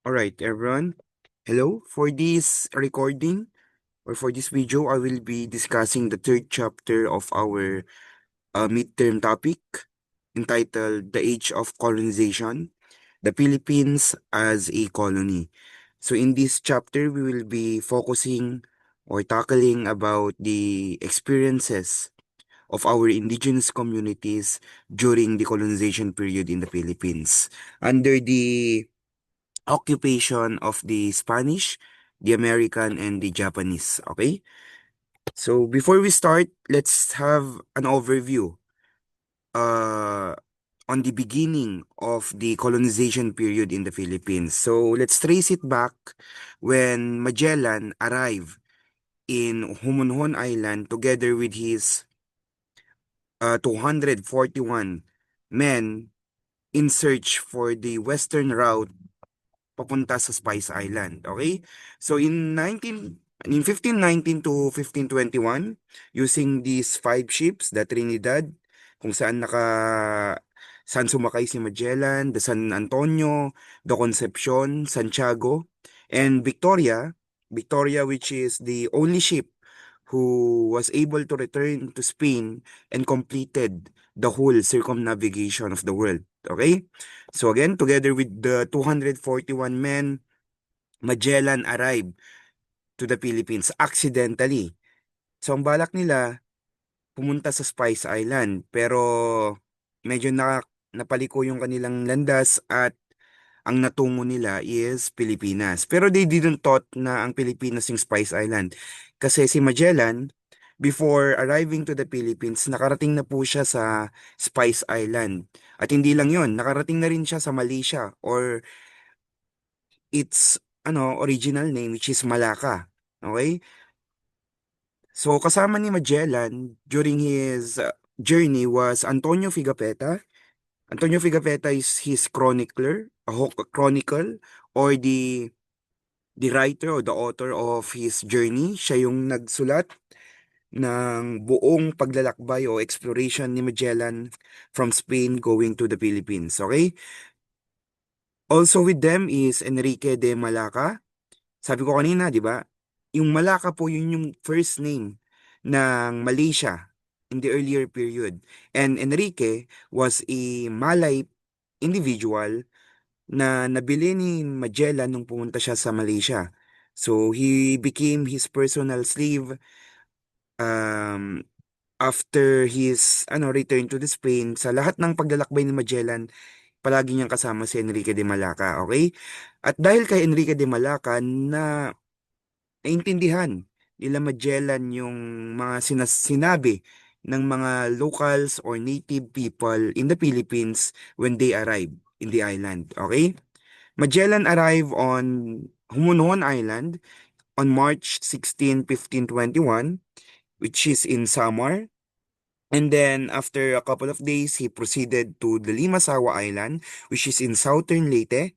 All right, everyone. Hello. For this recording or for this video, I will be discussing the third chapter of our midterm topic entitled The Age of Colonization, the Philippines as a Colony. So in this chapter, we will be focusing or tackling about the experiences of our indigenous communities during the colonization period in the Philippines under the occupation of the Spanish, the American, and the Japanese. Okay? So before we start, let's have an overview uh, on the beginning of the colonization period in the Philippines. So let's trace it back when Magellan arrived in Humonhon Island together with his 241 men in search for the western route papunta sa Spice Island. Okay? So in 1519 to 1521, using these five ships, the Trinidad, kung saan sumakay si Magellan, the San Antonio, the Concepcion, Santiago, and Victoria, which is the only ship who was able to return to Spain and completed the whole circumnavigation of the world. Okay? So again, together with the 241 men, Magellan arrived to the Philippines accidentally. So ang balak nila, pumunta sa Spice Island. Pero medyo napaliko yung kanilang landas at ang natungo nila is Pilipinas. Pero they didn't thought na ang Pilipinas yung Spice Island. Kasi si Magellan, before arriving to the Philippines, nakarating na po siya sa Spice Island. At hindi lang yon, nakarating na rin siya sa Malaysia or its original name which is Malacca. Okay? So kasama ni Magellan during his journey was Antonio Figapetta. Antonio Figapetta is his chronicler, a chronicle or the writer or the author of his journey. Siya yung nagsulat ng buong paglalakbay o exploration ni Magellan from Spain going to the Philippines. Okay? Also with them is Enrique de Malacca. Sabi ko kanina, di ba? Yung Malacca po, yun yung first name ng Malaysia in the earlier period. And Enrique was a Malay individual na nabili ni Magellan nung pumunta siya sa Malaysia. So, he became his personal slave um, after his return to the Spain. Sa lahat ng paglalakbay ni Magellan, palagi niyang kasama si Enrique de Malacca, okay? At dahil kay Enrique de Malacca na naintindihan nila Magellan yung mga sinabi ng mga locals or native people in the Philippines when they arrived in the island. Okay? Magellan arrived on Humunon Island on March 16, 1521, which is in Samar. And then after a couple of days, he proceeded to the Limasawa Island, which is in southern Leyte,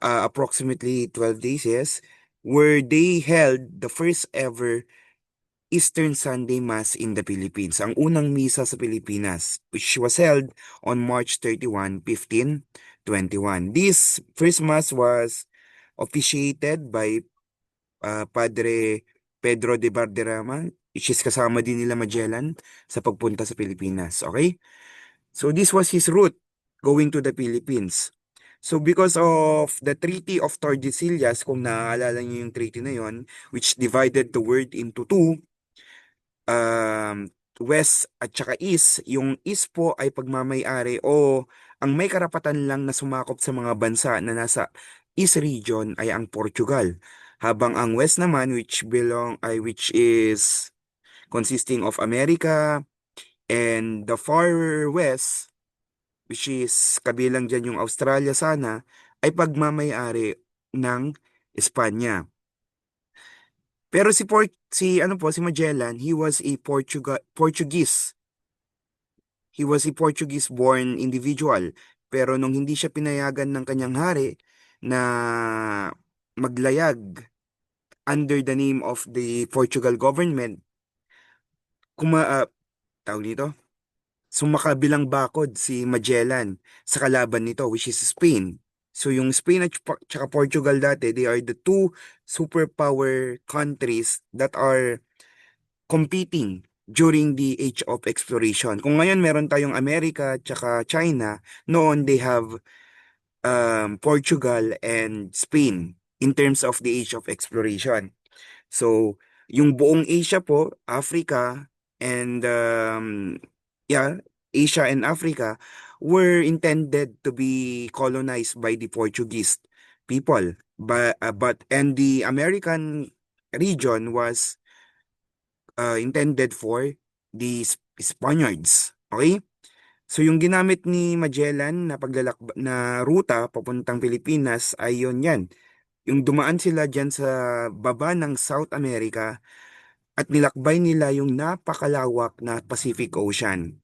approximately 12 days, yes, where they held the first ever Eastern Sunday Mass in the Philippines, ang unang misa sa Pilipinas, which was held on March 31, 1521. This first Mass was officiated by Padre Pedro de Barderama, which is kasama din nila Magellan sa pagpunta sa Pilipinas. Okay? So this was his route going to the Philippines. So because of the Treaty of Tordesillas, kung naaalala niyo yung treaty na yon, which divided the world into two, um, west at saka east, yung east po ay pagmamay-ari o ang may karapatan lang na sumakop sa mga bansa na nasa east region ay ang Portugal. Habang ang west naman which is consisting of America and the far west, which is kabilang dyan yung Australia sana, ay pagmamay-ari ng Espanya. Pero si Magellan, he was a Portuguese. He was a Portuguese-born individual. Pero nung hindi siya pinayagan ng kanyang hari na maglayag under the name of the Portugal government, kuma tawag dito, sumakabilang bakod si Magellan sa kalaban nito, which is Spain. So yung Spain at tsaka Portugal dati, they are the two superpower countries that are competing during the age of exploration. Kung ngayon meron tayong Amerika tsaka China, noon they have Portugal and Spain in terms of the age of exploration. So, yung buong Asia po, Africa, and yeah, Asia and Africa were intended to be colonized by the Portuguese people. But and the American region was intended for the Spaniards. Okay? So yung ginamit ni Magellan na na ruta papuntang Pilipinas ay yun yan. Yung dumaan sila dyan sa baba ng South America at nilakbay nila yung napakalawak na Pacific Ocean.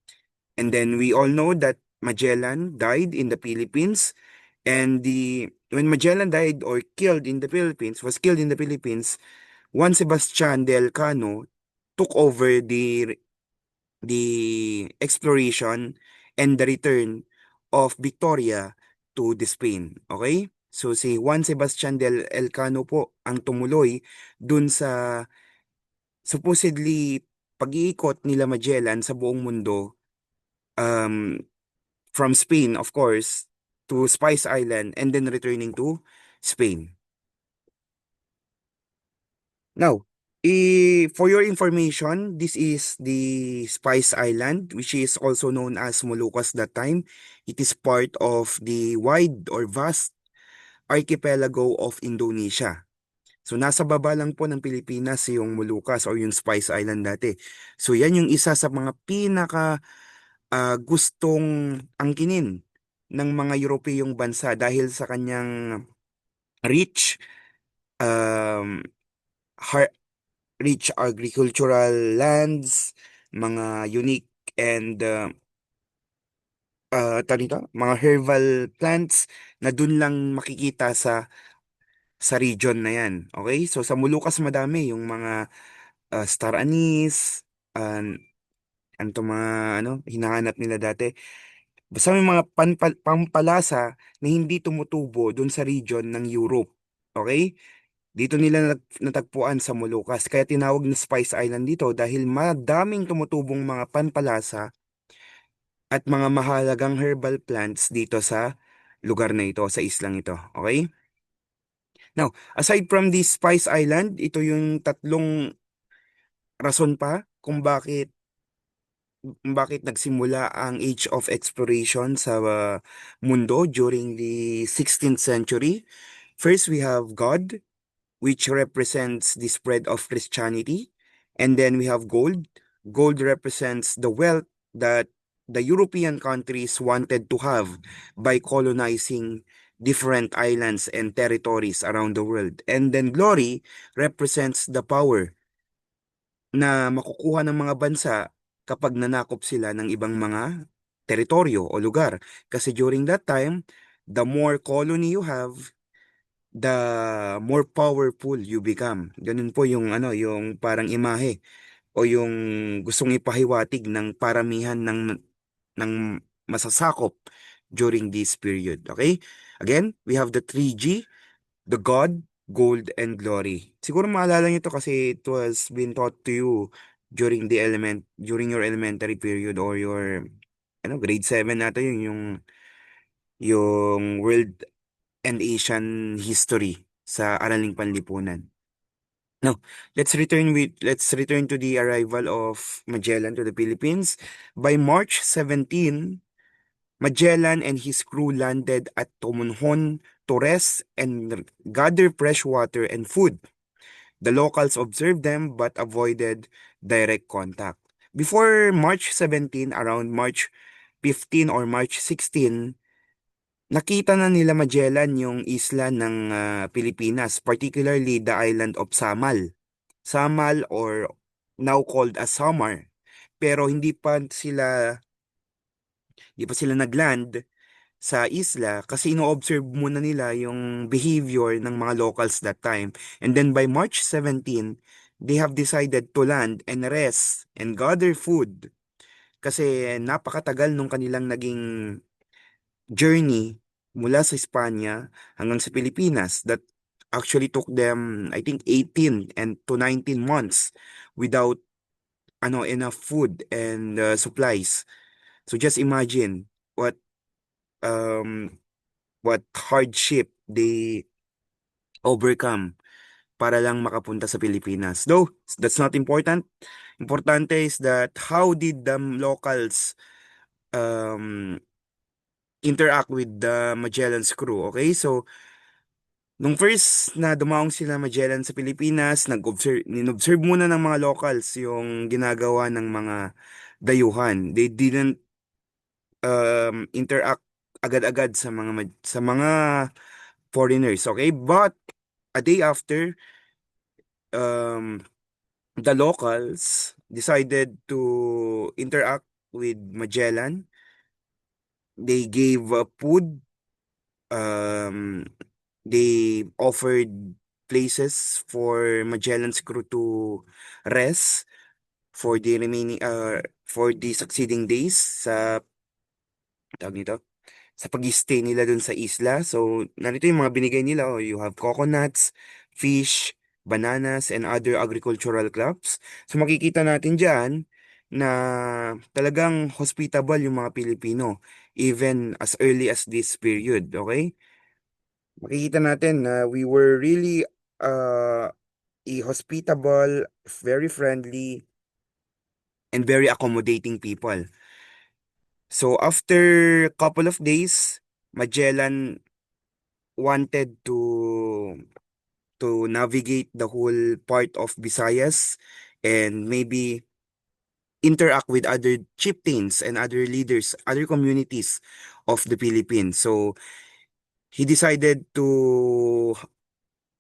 And then we all know that Magellan died in the Philippines, and the when Magellan died or killed in the Philippines, was killed in the Philippines, Juan Sebastian del Cano took over the exploration and the return of Victoria to the Spain. Okay? So si Juan Sebastian del Elcano po ang tumuloy dun sa supposedly pag-iikot nila Magellan sa buong mundo, um, from Spain, of course, to Spice Island and then returning to Spain. Now, for your information, this is the Spice Island, which is also known as Moluccas that time. It is part of the wide or vast archipelago of Indonesia. So, nasa baba lang po ng Pilipinas yung Moluccas or yung Spice Island dati. So, yan yung isa sa mga pinaka gustong angkinin ng mga Europeyong bansa dahil sa kanyang rich um, rich agricultural lands, mga unique and tawag dito, mga herbal plants na dun lang makikita sa region na yan. Okay? So sa Molucas madami yung mga star anise, uh, ano to mga hinahanap nila dati. Basta may mga pampalasa na hindi tumutubo dun sa region ng Europe. Okay? Dito nila natagpuan sa Moluccas. Kaya tinawag na Spice Island dito dahil madaming tumutubong mga panpalasa at mga mahalagang herbal plants dito sa lugar na ito, sa islang ito. Okay? Now, aside from this Spice Island, ito yung tatlong rason pa kung bakit nagsimula ang Age of Exploration sa mundo during the 16th century. First, we have God, which represents the spread of Christianity. And then we have gold. Gold represents the wealth that the European countries wanted to have by colonizing different islands and territories around the world. And then glory represents the power na makukuha ng mga bansa kapag nanakop sila ng ibang mga teritoryo o lugar. Kasi during that time, the more colony you have, the more powerful you become. Ganun po yung yung parang imahe o yung gustong ipahiwatig ng paramihan ng masasakop during this period. Okay? Again, we have the 3G, the God, Gold, and Glory. Siguro maalala niyo to kasi it was been taught to you during your elementary period or your grade 7 nato yung World and Asian History sa Araling Panlipunan. Now, let's return to the arrival of Magellan to the Philippines. By March 17, Magellan and his crew landed at Tomonhon to rest and gather fresh water and food. The locals observed them but avoided direct contact. Before March 17, around March 15 or March 16, nakita na nila Magellan yung isla ng Pilipinas, particularly the island of Samal. Samal or now called as Samar. Pero hindi pa sila nagland sa isla kasi ino-observe muna nila yung behavior ng mga locals that time. And then by March 17, they have decided to land and rest and gather food kasi napakatagal nung kanilang naging journey mula sa Espanya hanggang sa Pilipinas that actually took them, I think, 18 and to 19 months without enough food and supplies. So just imagine um what hardship they overcome para lang makapunta sa Pilipinas. Though that's not important. Importante is that how did the locals um interact with the Magellan's crew. Okay? So nung first na dumaong sila Magellan sa Pilipinas, ninobserve muna ng mga locals yung ginagawa ng mga dayuhan. They didn't interact agad-agad sa mga foreigners, okay? But a day after, um, the locals decided to interact with Magellan. They gave food. Um, they offered places for Magellan's crew to rest for the succeeding days sa tawag nito sa pag-stay nila dun sa isla. So, narito yung mga binigay nila. Oh, you have coconuts, fish, bananas, and other agricultural crops. So, makikita natin dyan na talagang hospitable yung mga Pilipino even as early as this period. Okay? Makikita natin na we were really uh, a hospitable, very friendly, and very accommodating people. So, after couple of days, Magellan wanted to navigate the whole part of Visayas and maybe interact with other chieftains and other leaders, other communities of the Philippines. So he decided to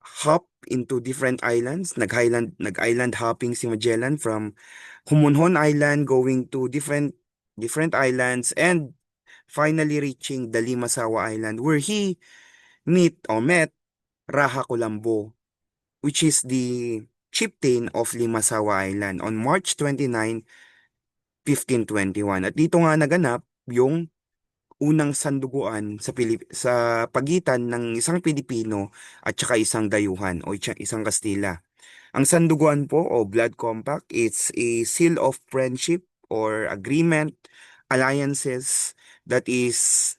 hop into different islands. Nag-island hopping si Magellan from Humonhon Island going to different islands and finally reaching the Limasawa Island where he met Raha Colombo, which is the chieftain of Limasawa Island on March 29, 1521. At dito nga naganap yung unang sanduguan sa pagitan ng isang Pilipino at saka isang dayuhan o isang Kastila. Ang sanduguan po o blood compact, it's a seal of friendship or agreement, alliances that is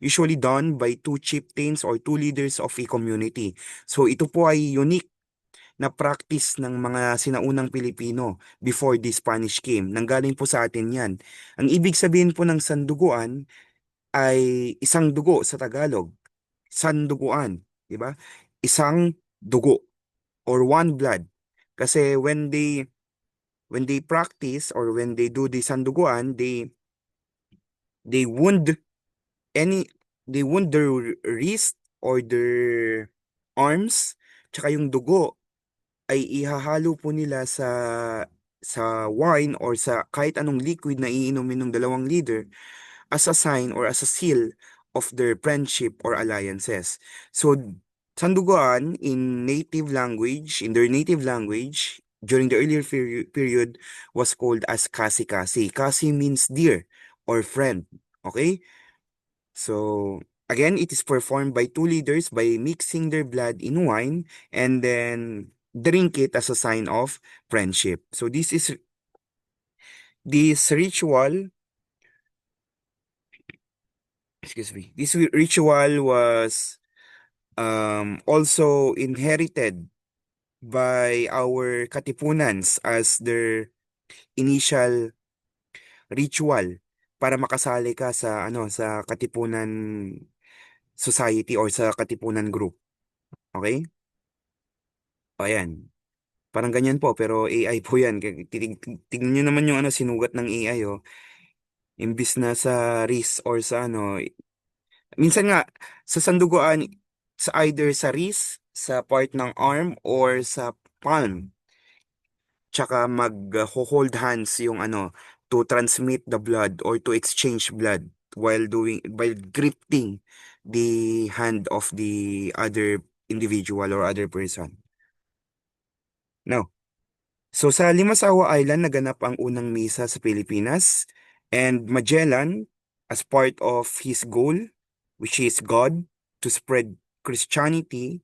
usually done by two chieftains or two leaders of a community. So ito po ay unique na practice ng mga sinaunang Pilipino before the Spanish came. Nanggaling po sa atin yan. Ang ibig sabihin po ng sanduguan ay isang dugo sa Tagalog. Sanduguan, di ba? Isang dugo or one blood. Kasi when they practice or when they do the sanduguan, they wound any they wound their wrist or their arms, tsaka yung dugo ay ihahalo po nila sa wine or sa kahit anong liquid na iinumin ng dalawang leader as a sign or as a seal of their friendship or alliances. So, sanduguan in their native language, during the earlier period, was called as kasi-kasi. Kasi means dear or friend. Okay? So, again, it is performed by two leaders by mixing their blood in wine and then drink it as a sign of friendship. So, this ritual, excuse me, this ritual was also inherited by our Katipunans as their initial ritual para makasali ka sa Katipunan Society or sa Katipunan Group. Okay? O ayan. Parang ganyan po, pero AI po yan. Tignan nyo naman yung sinugat ng AI, oh. Imbis na sa wrist or sa minsan nga, sa sanduguan, sa either sa wrist, sa part ng arm, or sa palm. Tsaka mag-hold hands yung to transmit the blood or to exchange blood while gripping the hand of the other individual or other person. Now, so sa Limasawa Island naganap ang unang misa sa Pilipinas and Magellan as part of his goal which is God, to spread Christianity.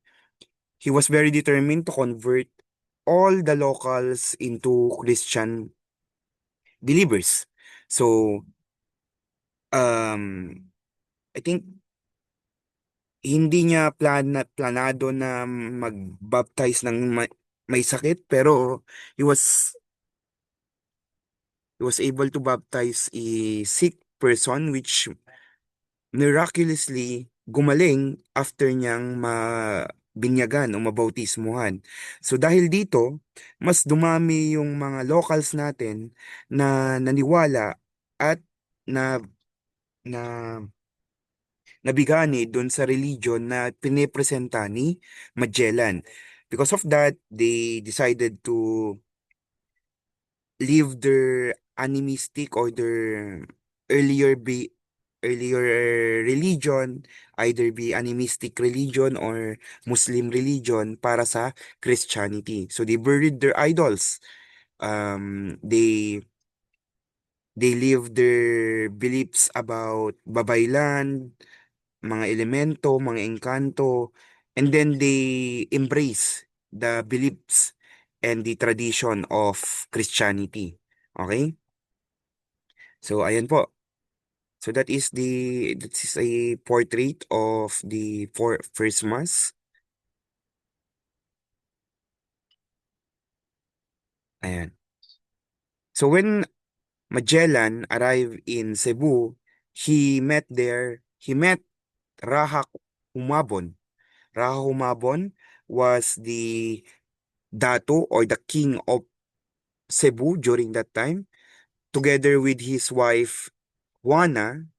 He was very determined to convert all the locals into Christian believers. So, um, I think hindi niya planado na mag-baptize ng may sakit, pero he was he was able to baptize a sick person which miraculously gumaling after niyang mabinyagan o mabautismuhan. So dahil dito, mas dumami yung mga locals natin na naniwala at na na nabigani doon sa religion na pinipresenta ni Magellan. Because of that, they decided to leave their animistic or their earlier be earlier religion, either be animistic religion or Muslim religion para sa Christianity. So they buried their idols. They leave their beliefs about babaylan, mga elemento, mga engkanto, and then they embrace the beliefs and the tradition of Christianity. Okay? So, ayan po. So, that is a portrait of the first mass. Ayan. So, when Magellan arrived in Cebu, he met Raha Humabon. Raha Humabon was the dato or the king of Cebu during that time, together with his wife Juana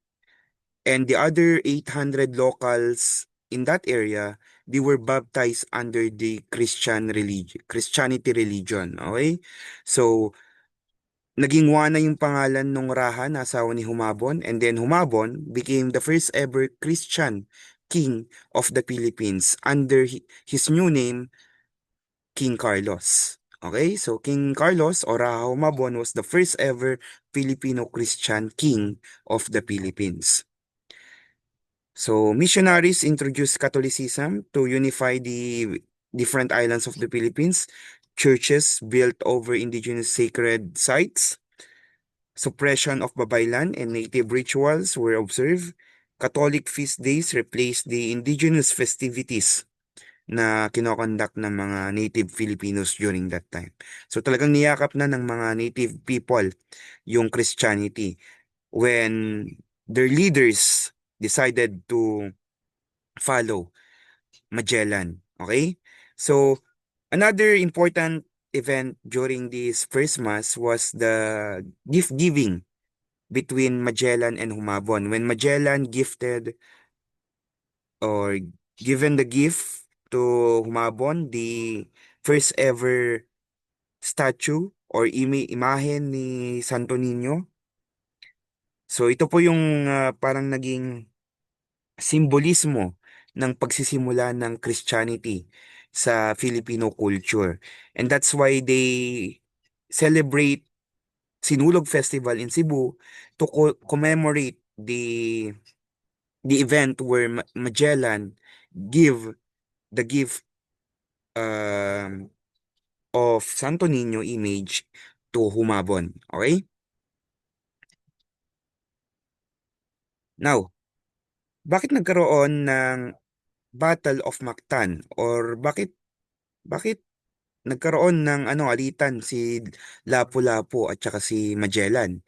and the other 800 locals in that area. They were baptized under the Christianity religion. Okay? So, naging Juana yung pangalan nung Raha na asawa ni Humabon, and then Humabon became the first ever Christian king of the Philippines under his new name, King Carlos. Okay, so King Carlos or Raha Humabon was the first ever Filipino Christian king of the Philippines. So missionaries introduced Catholicism to unify the different islands of the Philippines. Churches built over indigenous sacred sites. Suppression of babaylan and native rituals were observed. Catholic feast days replaced the indigenous festivities na kinokonduct ng mga native Filipinos during that time. So talagang niyakap na ng mga native people yung Christianity when their leaders decided to follow Magellan. Okay? So another important event during this first mass was the gift giving between Magellan and Humabon. When Magellan gifted or given the gift to Humabon, the first ever statue or imahe ni Santo Niño. So ito po yung parang naging simbolismo ng pagsisimula ng Christianity sa Filipino culture. And that's why they celebrate Sinulog Festival in Cebu to commemorate the event where Magellan give the gift um, of Santo Niño image to Humabon. Okay? Now, bakit nagkaroon ng Battle of Mactan or bakit nagkaroon ng alitan si Lapu-Lapu at saka si Magellan?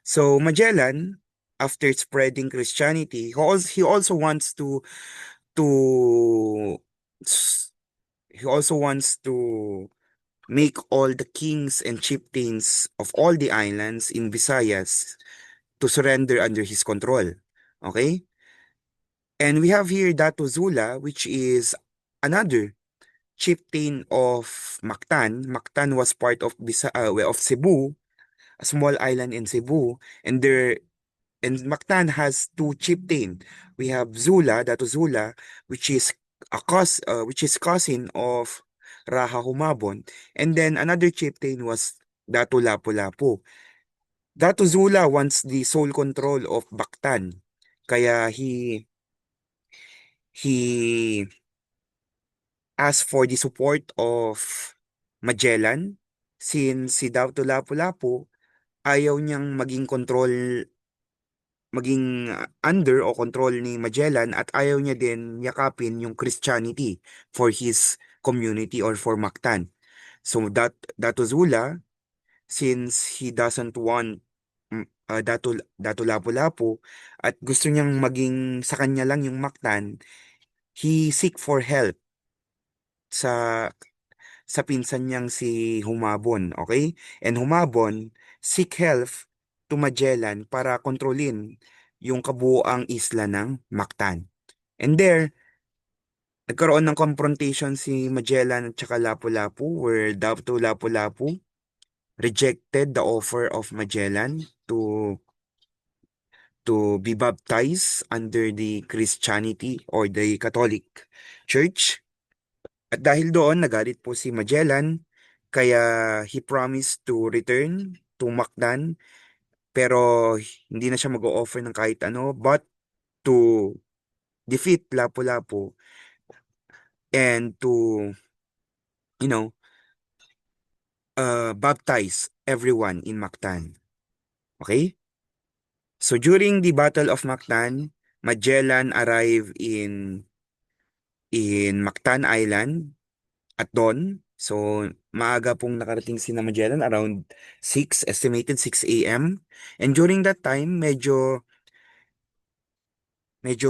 So Magellan, after spreading Christianity, he also wants to s- he also wants to make all the kings and chieftains of all the islands in Visayas to surrender under his control. Okay? And we have here Dato Zula, which is another chieftain of Mactan. Mactan was part of of Cebu, a small island in Cebu, and Mactan has two chieftain. We have Zula, Dato Zula, which is which is cousin of Raha Humabon, and then another chieftain was Dato Lapu-Lapu. Dato Zula wants the sole control of Mactan. Kaya He asked for the support of Magellan since si Dato Lapu-Lapu ayaw niyang maging under o control ni Magellan at ayaw niya din yakapin yung Christianity for his community or for Mactan. So Dato Zula, since he doesn't want Dato Lapu-Lapu at gusto niyang maging sa kanya lang yung Mactan, he seek for help sa pinsan niyang si Humabon, okay? And Humabon seek help to Magellan para kontrolin yung kabuoang isla ng Mactan. And there, nagkaroon ng confrontation si Magellan at saka Lapu-Lapu where Dato Lapu-Lapu rejected the offer of Magellan to be baptized under the Christianity or the Catholic Church. At dahil doon, nagalit po si Magellan, kaya he promised to return to Mactan, pero hindi na siya mag-o-offer ng kahit ano, but to defeat Lapu-Lapu and to, you know, baptize everyone in Mactan. Okay? So during the Battle of Mactan, Magellan arrived in Mactan Island at dawn. So, maaga pong nakarating si na Magellan around 6, estimated 6 a.m. And during that time, medyo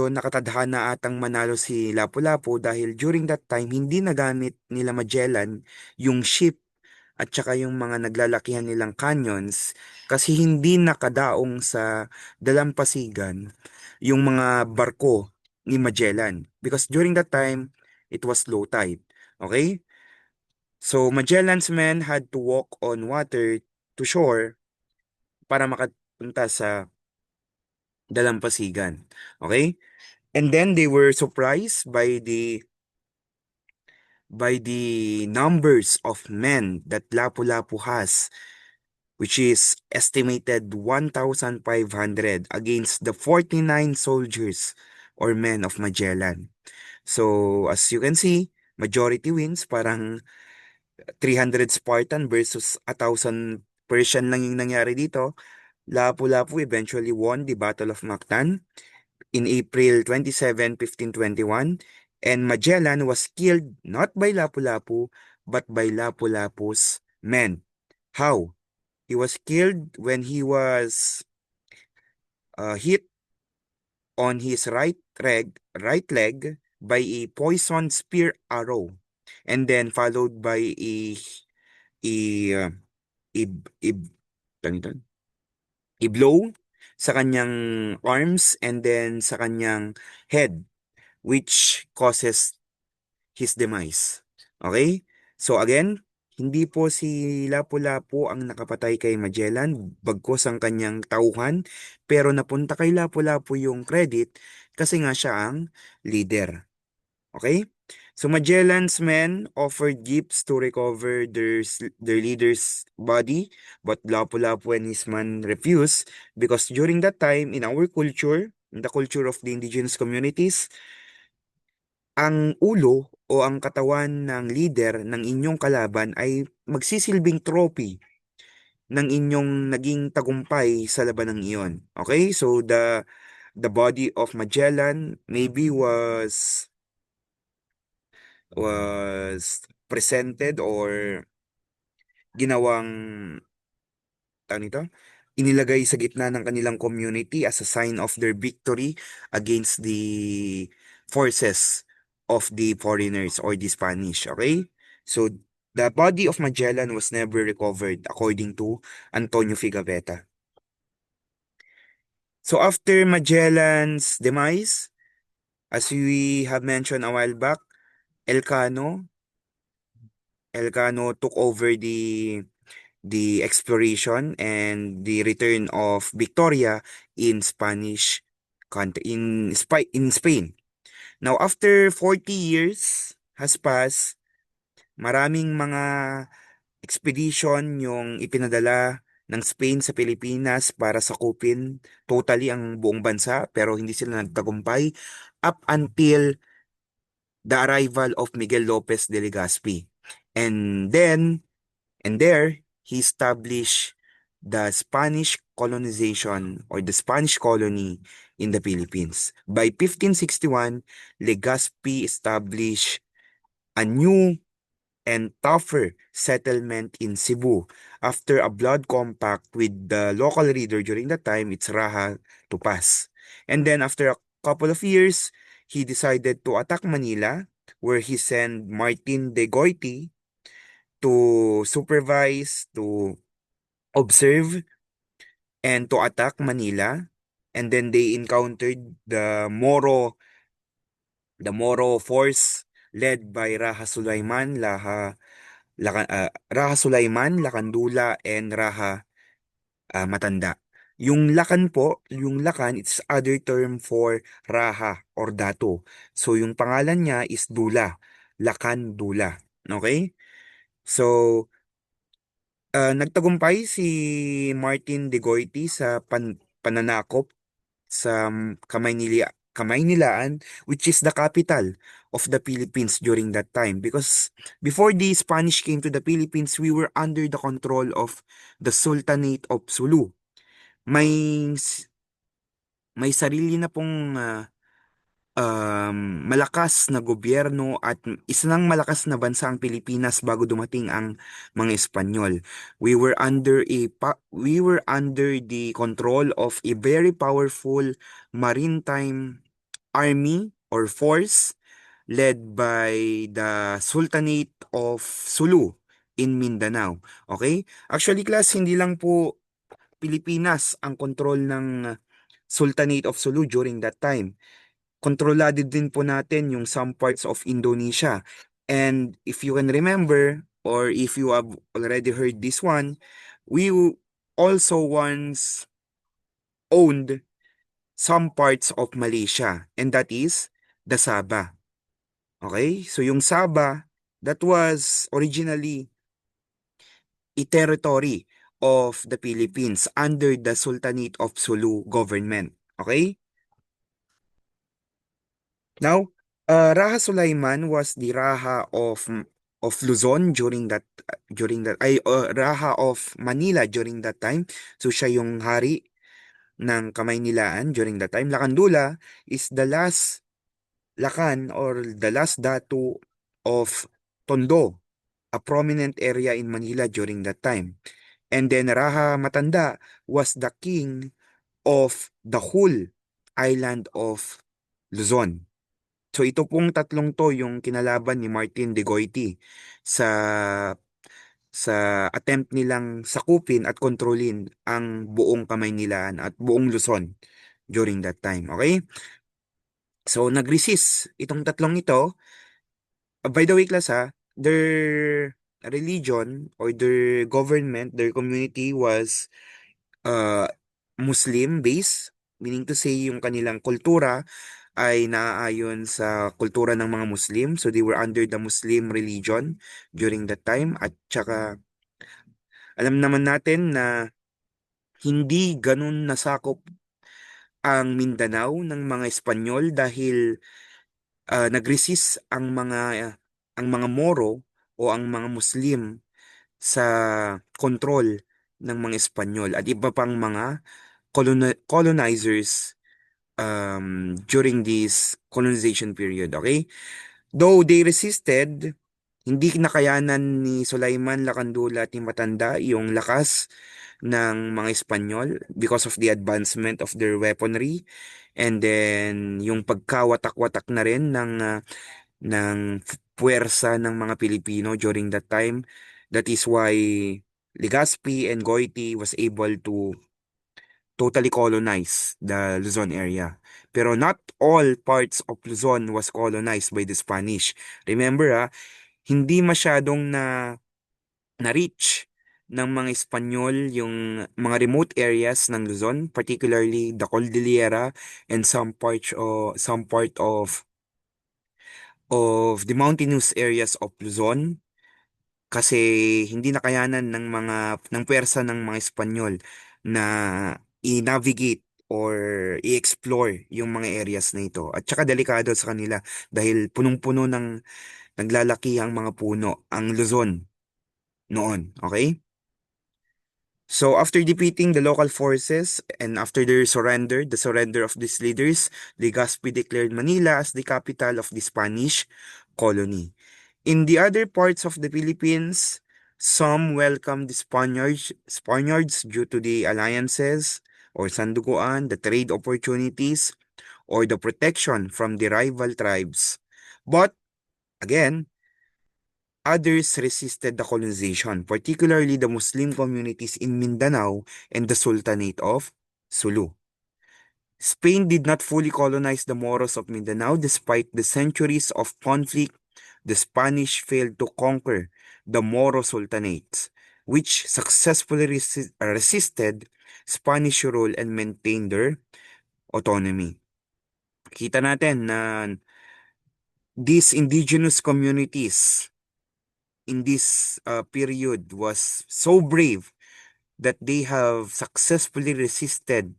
nakatadhana atang manalo si Lapu-Lapu dahil during that time, hindi nagamit nila Magellan yung ship at saka yung mga naglalakihan nilang canyons kasi hindi nakadaong sa dalampasigan yung mga barko ni Magellan. Because during that time, it was low tide. Okay? So Magellan's men had to walk on water to shore para makapunta sa dalampasigan. Okay? And then they were surprised by the numbers of men that Lapu-Lapu has, which is estimated 1,500 against the 49 soldiers or men of Magellan. So as you can see, majority wins, parang 300 Spartan versus 1,000 Persian lang yung nangyari dito. Lapu-Lapu eventually won the Battle of Mactan in April 27, 1521, and Magellan was killed not by Lapu-Lapu but by Lapu-Lapu's men. How? He was killed when he was hit on his right leg by a poisoned spear arrow, and then followed by a uh, a, a, tawag nito? A blow sa kanyang arms and then sa kanyang head, which causes his demise. Okay? So again, hindi po si Lapu-Lapu ang nakapatay kay Magellan, bagkus ang kanyang tauhan, pero napunta kay Lapu-Lapu yung credit kasi nga siya ang leader. Okay? So Magellan's men offered gifts to recover their leader's body, but Lapu-Lapu and his men refused because during that time in our culture, in the culture of the indigenous communities, ang ulo o ang katawan ng leader ng inyong kalaban ay magsisilbing trophy ng inyong naging tagumpay sa labanang iyon. Okay? So the body of Magellan maybe was presented or ginawang ano nito? Inilagay sa gitna ng kanilang community as a sign of their victory against the forces of the foreigners or the Spanish. Okay? So, the body of Magellan was never recovered according to Antonio Figaveta. So, after Magellan's demise, as we have mentioned a while back, Elcano, Elcano took over the exploration and the return of Victoria in Spanish country in Spain. Now after 40 years has passed, maraming mga expedition yung ipinadala ng Spain sa Pilipinas para sakupin totally ang buong bansa pero hindi sila nagtagumpay up until the arrival of Miguel Lopez de Legazpi. And then, and there, he established the Spanish colonization or the Spanish colony in the Philippines. By 1561, Legazpi established a new and tougher settlement in Cebu after a blood compact with the local leader during that time, it's Raha Tupas. And then after a couple of years, he decided to attack Manila, where he sent Martin de Goiti to supervise, to observe, and to attack Manila. And then they encountered the Moro force led by Raha Sulaiman, Lakandula, and Raha Matanda. Yung Lakan, it's other term for Raha or Dato. So yung pangalan niya is Dula, Lakan Dula. Okay? So, nagtagumpay si Martin de Goiti sa pananakop sa Kamaynilaan, which is the capital of the Philippines during that time. Because before the Spanish came to the Philippines, we were under the control of the Sultanate of Sulu. May may sarili na pong malakas na gobyerno at isang malakas na bansa ang Pilipinas bago dumating ang mga Espanyol. We were under the control of a very powerful maritime army or force led by the Sultanate of Sulu in Mindanao. Okay? Actually, class, hindi lang po Pilipinas ang control ng Sultanate of Sulu during that time. Kontrolado din po natin yung some parts of Indonesia. And if you can remember, or if you have already heard this one, we also once owned some parts of Malaysia, and that is the Sabah. Okay? So yung Sabah, that was originally a territory of the Philippines under the Sultanate of Sulu government. Okay? Now, Raha Sulaiman was the Raha of Luzon Raha of Manila during that time. So siya yung hari ng Kamaynilaan during that time. Lakandula is the last Lakan or the last datu of Tondo, a prominent area in Manila during that time. And then Raha Matanda was the king of the whole island of Luzon. So ito pong tatlong to yung kinalaban ni Martin de Goiti sa attempt nilang sakupin at kontrolin ang buong Kamaynilaan at buong Luzon during that time. Okay? So nag-resist itong tatlong ito. By the way, class ha, their religion or their government, their community was uh, Muslim-based, meaning to say yung kanilang kultura ay naaayon sa kultura ng mga Muslim. So they were under the Muslim religion during that time. At saka alam naman natin na hindi ganun nasakop ang Mindanao ng mga Espanyol dahil nag-resist ang mga Moro o ang mga Muslim sa kontrol ng mga Espanyol at iba pang mga colonizers during this colonization period, okay? Though they resisted, hindi nakayanan ni Sulaiman, Lakandula at ni Matanda yung lakas ng mga Espanyol because of the advancement of their weaponry and then yung pagkawatak-watak na rin ng puwersa ng mga Pilipino during that time. That is why Legazpi and Goiti was able to totally colonize the Luzon area. Pero not all parts of Luzon was colonized by the Spanish. Remember hindi masyadong na-reach ng mga Espanyol yung mga remote areas ng Luzon, particularly the Cordillera and some part of the mountainous areas of Luzon kasi hindi nakayanan ng puwersa ng mga Espanyol na i-navigate or i-explore yung mga areas na ito. At saka delikado sa kanila dahil punong-puno ng naglalaki ang mga puno, ang Luzon noon. Okay? So after defeating the local forces and after their surrender, the surrender of these leaders, Legazpi declared Manila as the capital of the Spanish colony. In the other parts of the Philippines, some welcomed the Spaniards due to the alliances or sanduguan, the trade opportunities, or the protection from the rival tribes. But again, others resisted the colonization, particularly the Muslim communities in Mindanao and the Sultanate of Sulu. Spain did not fully colonize the Moros of Mindanao despite the centuries of conflict. The Spanish failed to conquer the Moro Sultanates, which successfully resisted Spanish rule and maintained their autonomy. Kita natin na these indigenous communities in this period was so brave that they have successfully resisted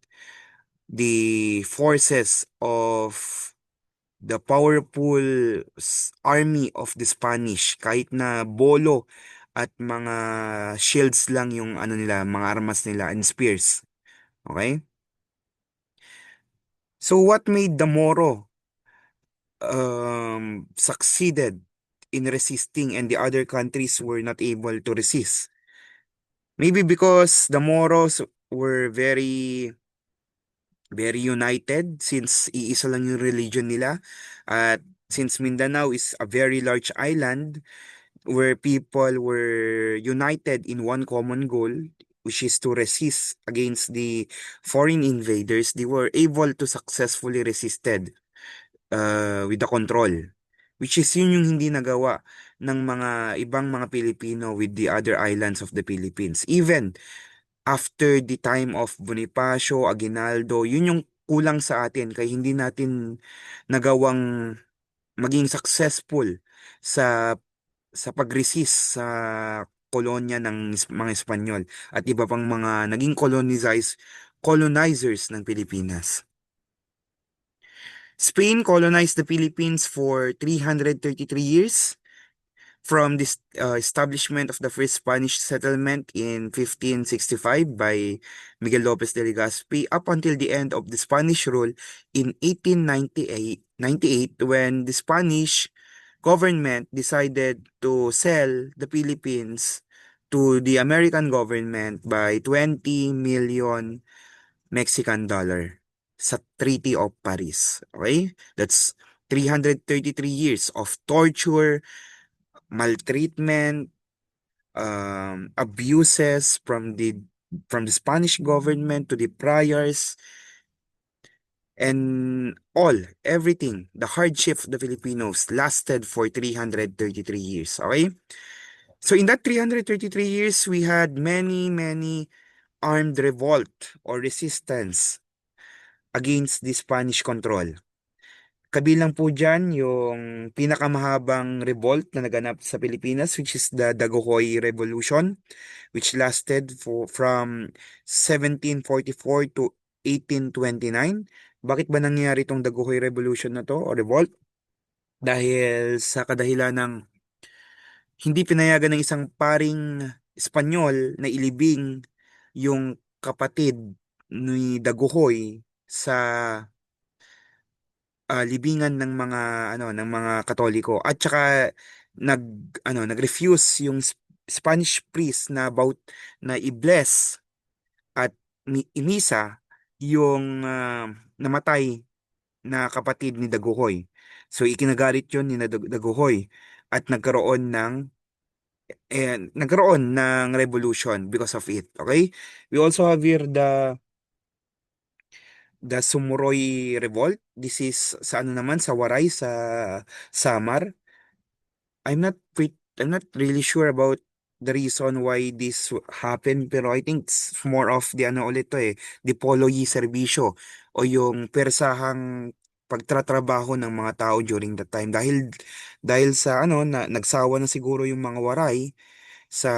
the forces of the powerful army of the Spanish kahit na bolo at mga shields lang yung ano nila, mga armas nila and spears. Okay? So what made the Moro succeeded in resisting and the other countries were not able to resist? Maybe because the Moros were very united since iisa lang yung religion nila. At since Mindanao is a very large island where people were united in one common goal, which is to resist against the foreign invaders, they were able to successfully resisted with the control. Which is yun yung hindi nagawa ng mga ibang mga Pilipino with the other islands of the Philippines. Even after the time of Bonifacio, Aguinaldo, yun yung kulang sa atin kaya hindi natin nagawang maging successful sa pag-resist sa kolonya ng mga Espanyol at iba pang mga naging colonizers ng Pilipinas. Spain colonized the Philippines for 333 years. From this establishment of the first Spanish settlement in 1565 by Miguel Lopez de Legazpi up until the end of the Spanish rule in 1898 when the Spanish government decided to sell the Philippines to the American government by 20 million Mexican dollar sa Treaty of Paris. Okay? That's 333 years of torture, maltreatment, abuses from the Spanish government to the priors, and everything, the hardship of the Filipinos lasted for 333 years. Okay? So in that 333 years, we had many, many armed revolt or resistance against the Spanish control. Kabilang po dyan yung pinakamahabang revolt na naganap sa Pilipinas, which is the Daguhoy Revolution, which lasted from 1744 to 1829. Bakit ba nangyari itong Daguhoy Revolution na to o revolt? Dahil sa kadahilan ng hindi pinayagan ng isang paring Espanyol na ilibing yung kapatid ni Daguhoy sa libingan ng mga ng mga Katoliko at saka nag nag-refuse yung Spanish priest na i-bless at imisa yung namatay na kapatid ni Daguhoy. So ikinagalit yun ni Daguhoy at nagkaroon ng revolution because of it. Okay? We also have here the Sumuroy Revolt. This is sa ano naman sa Waray sa Samar. I'm not really sure about the reason why this happened pero I think it's more of the ano ulit to the Poloy Serbisyo o yung persahang pagtratrabaho ng mga tao during that time dahil sa na nagsawa na siguro yung mga Waray sa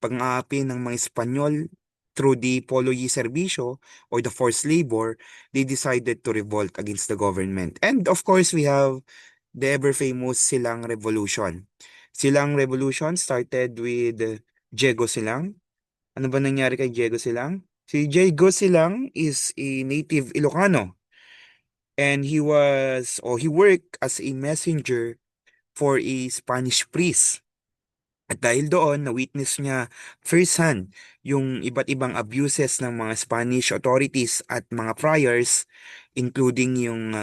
pang-aapi ng mga Espanyol through the Polo y Servicio or the forced labor, they decided to revolt against the government. And of course, we have the ever famous Silang Revolution. Silang Revolution started with Diego Silang. Ano ba nangyari kay Diego Silang? Si Diego Silang is a native Ilocano, and he worked as a messenger for a Spanish priest. At dahil doon, na-witness niya firsthand yung iba't ibang abuses ng mga Spanish authorities at mga friars, including yung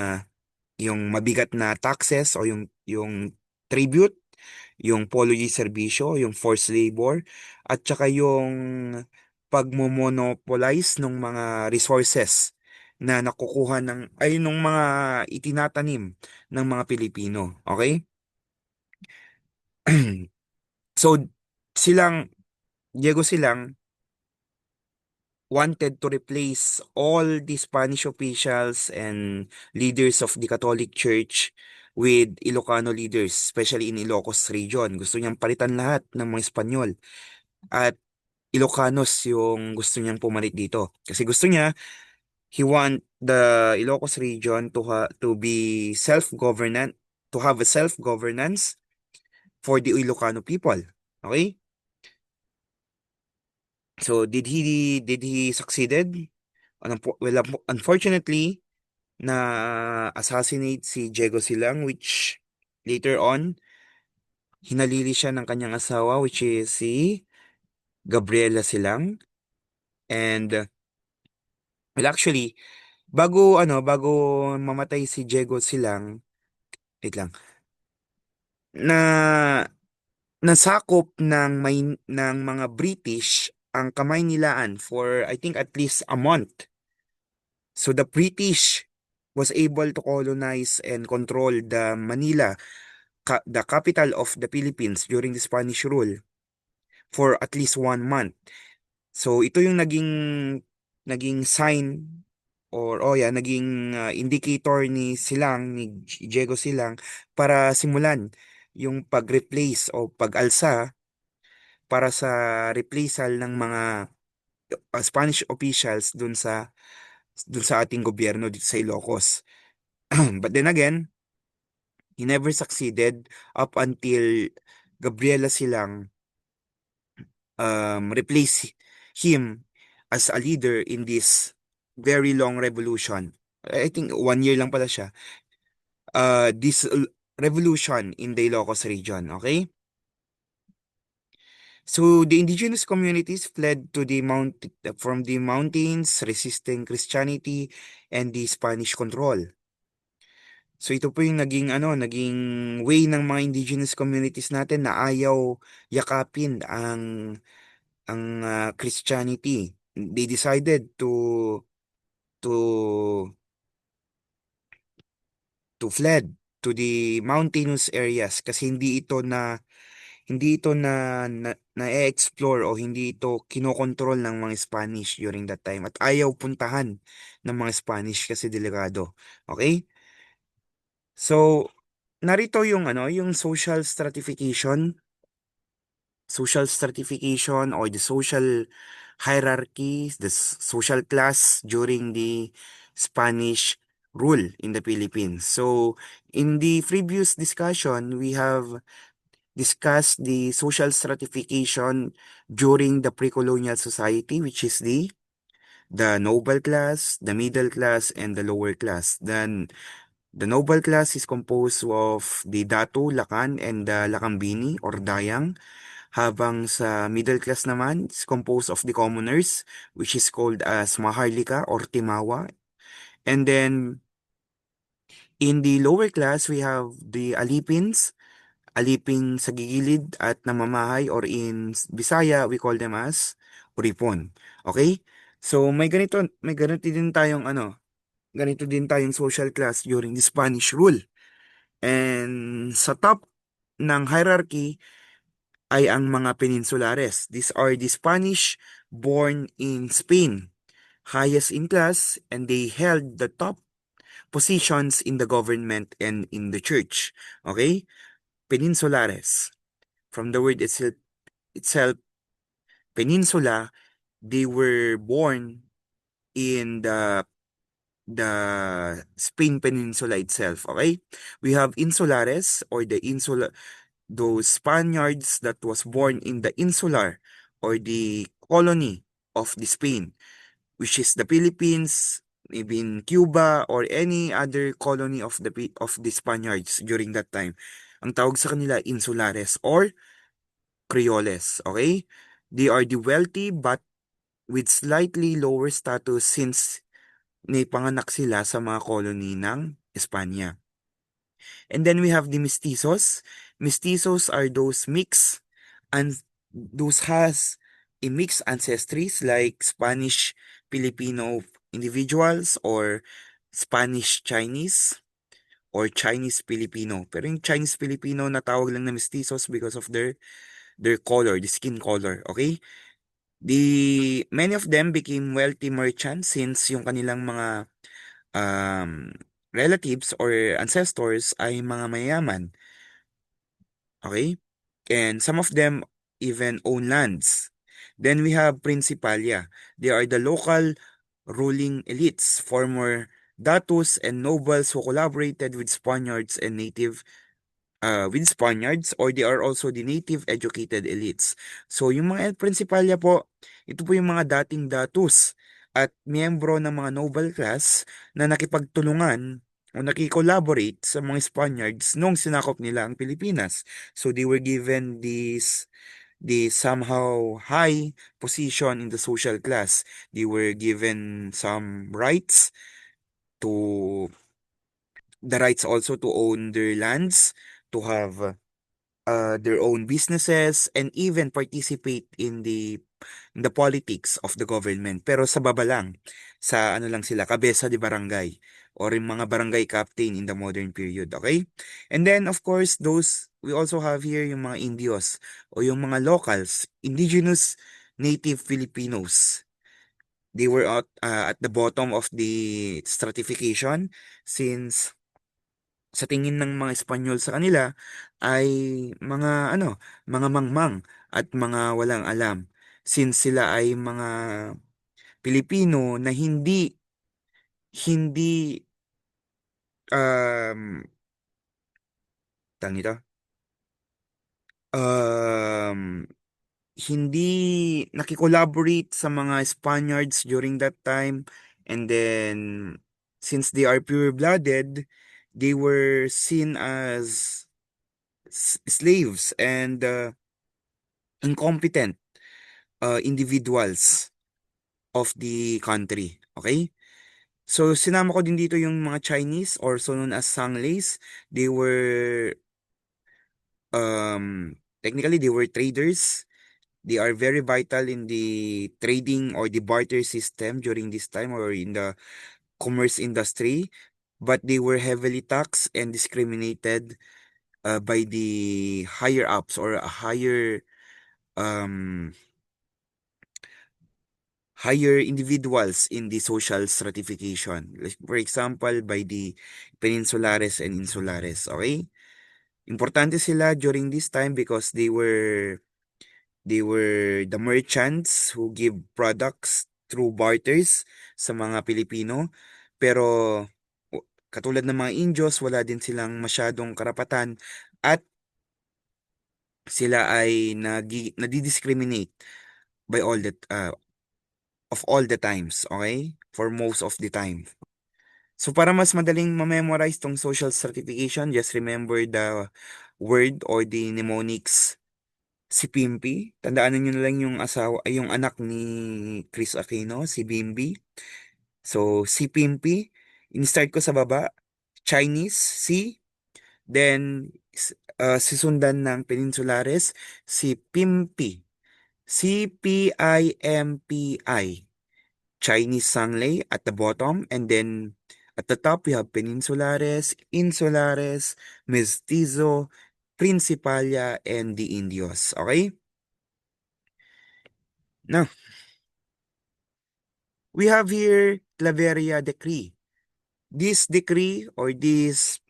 mabigat na taxes o yung tribute, yung polo y serbisyo, yung forced labor, at saka yung pagmomonopolize ng mga resources na nakukuha nung mga itinatanim ng mga Pilipino. Okay? So, silang, Diego Silang wanted to replace all the Spanish officials and leaders of the Catholic Church with Ilocano leaders, especially in Ilocos region. Gusto niyang palitan lahat ng mga Espanyol. At Ilocanos yung gusto niyang pumalit dito. Kasi gusto niya, he want the Ilocos region to be self-governant, to have a self-governance for the Ilocano people. Okay? So did he succeeded? Well, unfortunately, na assassinate si Diego Silang, which later on hinalili siya ng kanyang asawa, which is si Gabriela Silang. And well, actually, bago mamatay si Diego Silang, wait lang, na nasakop ng mga British ang Kamaynilaan for I think at least a month. So the British was able to colonize and control the Manila, the capital of the Philippines during the Spanish rule for at least 1 month. So ito yung naging sign or oh yeah, naging indicator ni Diego Silang para simulan yung pag-replace o pag-alsa para sa replacal ng mga Spanish officials dun sa ating gobyerno dito sa Ilocos. But then again, he never succeeded up until Gabriela Silang replace him as a leader in this very long revolution. I think 1 year lang pala siya. This revolution in the Ilocos region, okay? So the indigenous communities fled to from the mountains, resisting Christianity and the Spanish control. So ito po yung naging way ng mga indigenous communities natin na ayaw yakapin ang Christianity. They decided to to fled to the mountainous areas kasi na-explore o hindi ito kinokontrol ng mga Spanish during that time at ayaw puntahan ng mga Spanish kasi delikado. Okay? So narito yung social stratification or the social hierarchy, the social class during the Spanish rule in the Philippines. So, in the previous discussion, we have discussed the social stratification during the pre-colonial society, which is the noble class, the middle class, and the lower class. Then, the noble class is composed of the Datu, Lakan, and the Lakambini or Dayang. Habang sa middle class naman, is composed of the commoners, which is called as Maharlika or Timawa. And then, in the lower class, we have the Alipins, Aliping sa gigilid at namamahay or in Bisaya, we call them as Uripon. Okay? So, ganito din tayong social class during the Spanish rule. And sa top ng hierarchy, ay ang mga peninsulares. These are the Spanish born in Spain, highest in class, and they held the top positions in the government and in the church. Okay? Peninsulares. From the word itself peninsula, they were born in the Spain Peninsula itself. Okay, we have Insulares or the insula, those Spaniards that was born in the insular or the colony of the Spain, which is the Philippines, maybe in Cuba or any other colony of of the Spaniards during that time. Ang tawag sa kanila insulares or Creoles, okay? They are the wealthy but with slightly lower status since naipanganak sila sa mga colony ng Espanya. And then we have the mestizos. Mestizos are those mix and those has a mixed ancestries like Spanish Filipino individuals or Spanish Chinese or Chinese Filipino. Pero yung Chinese Filipino natawag lang na mestizos because of their color, the skin color, okay? Many of them became wealthy merchants since yung kanilang mga um, relatives or ancestors ay mga mayaman. Okay? And some of them even own lands. Then we have Principalia. They are the local ruling elites, former datus and nobles who collaborated with Spaniards and native with Spaniards or they are also the native educated elites. So yung mga Principalia po, ito po yung mga dating datus at miyembro ng mga noble class na nakipagtulungan o nakikolaborate sa mga Spaniards nung sinakop nila ang Pilipinas. So they were given this somehow high position in the social class. They were given some rights to the rights also to own their lands, to have their own businesses, and even participate in the politics of the government. Pero sa baba lang, sa ano lang sila, kabesa de barangay or yung mga barangay captain in the modern period, okay? And then, of course, we also have here yung mga Indios o yung mga locals, indigenous native Filipinos. They were at the bottom of the stratification since sa tingin ng mga Espanyol sa kanila ay mga ano, mga mangmang at mga walang alam since sila ay mga Pilipino na hindi um tang nito um hindi nakikolaborate sa mga Spaniards during that time, and then since they are pure-blooded, they were seen as slaves and incompetent individuals of the country. Okay? So, sinama ko din dito yung mga Chinese, also known as Sanglays. They were, technically, they were traders. They are very vital in the trading or the barter system during this time or in the commerce industry. But they were heavily taxed and discriminated by the higher ups or um, higher individuals in the social stratification. Like, for example, by the Peninsulares and Insulares. Okay? Importante sila during this time because they were the merchants who give products through barters sa mga Pilipino. Pero katulad ng mga Indios, wala din silang masyadong karapatan at sila ay nadi-discriminate by of all the times, okay? For most of the time. So para mas madaling ma-memorize tong social stratification, just remember the word or the mnemonics si Pimpi. Tandaan niyo na lang yung yung anak ni Chris Aquino, si Bimbi. So si Pimpi, in-start ko sa baba, Chinese, si, then sisundan ng Peninsulares, si Pimpi. CPIMPI. Chinese Sangley at the bottom, and then at the top we have Peninsulares, Insulares, Mestizo, Principalia, and the Indios. Okay? Now, we have here Claveria Decree. This decree or this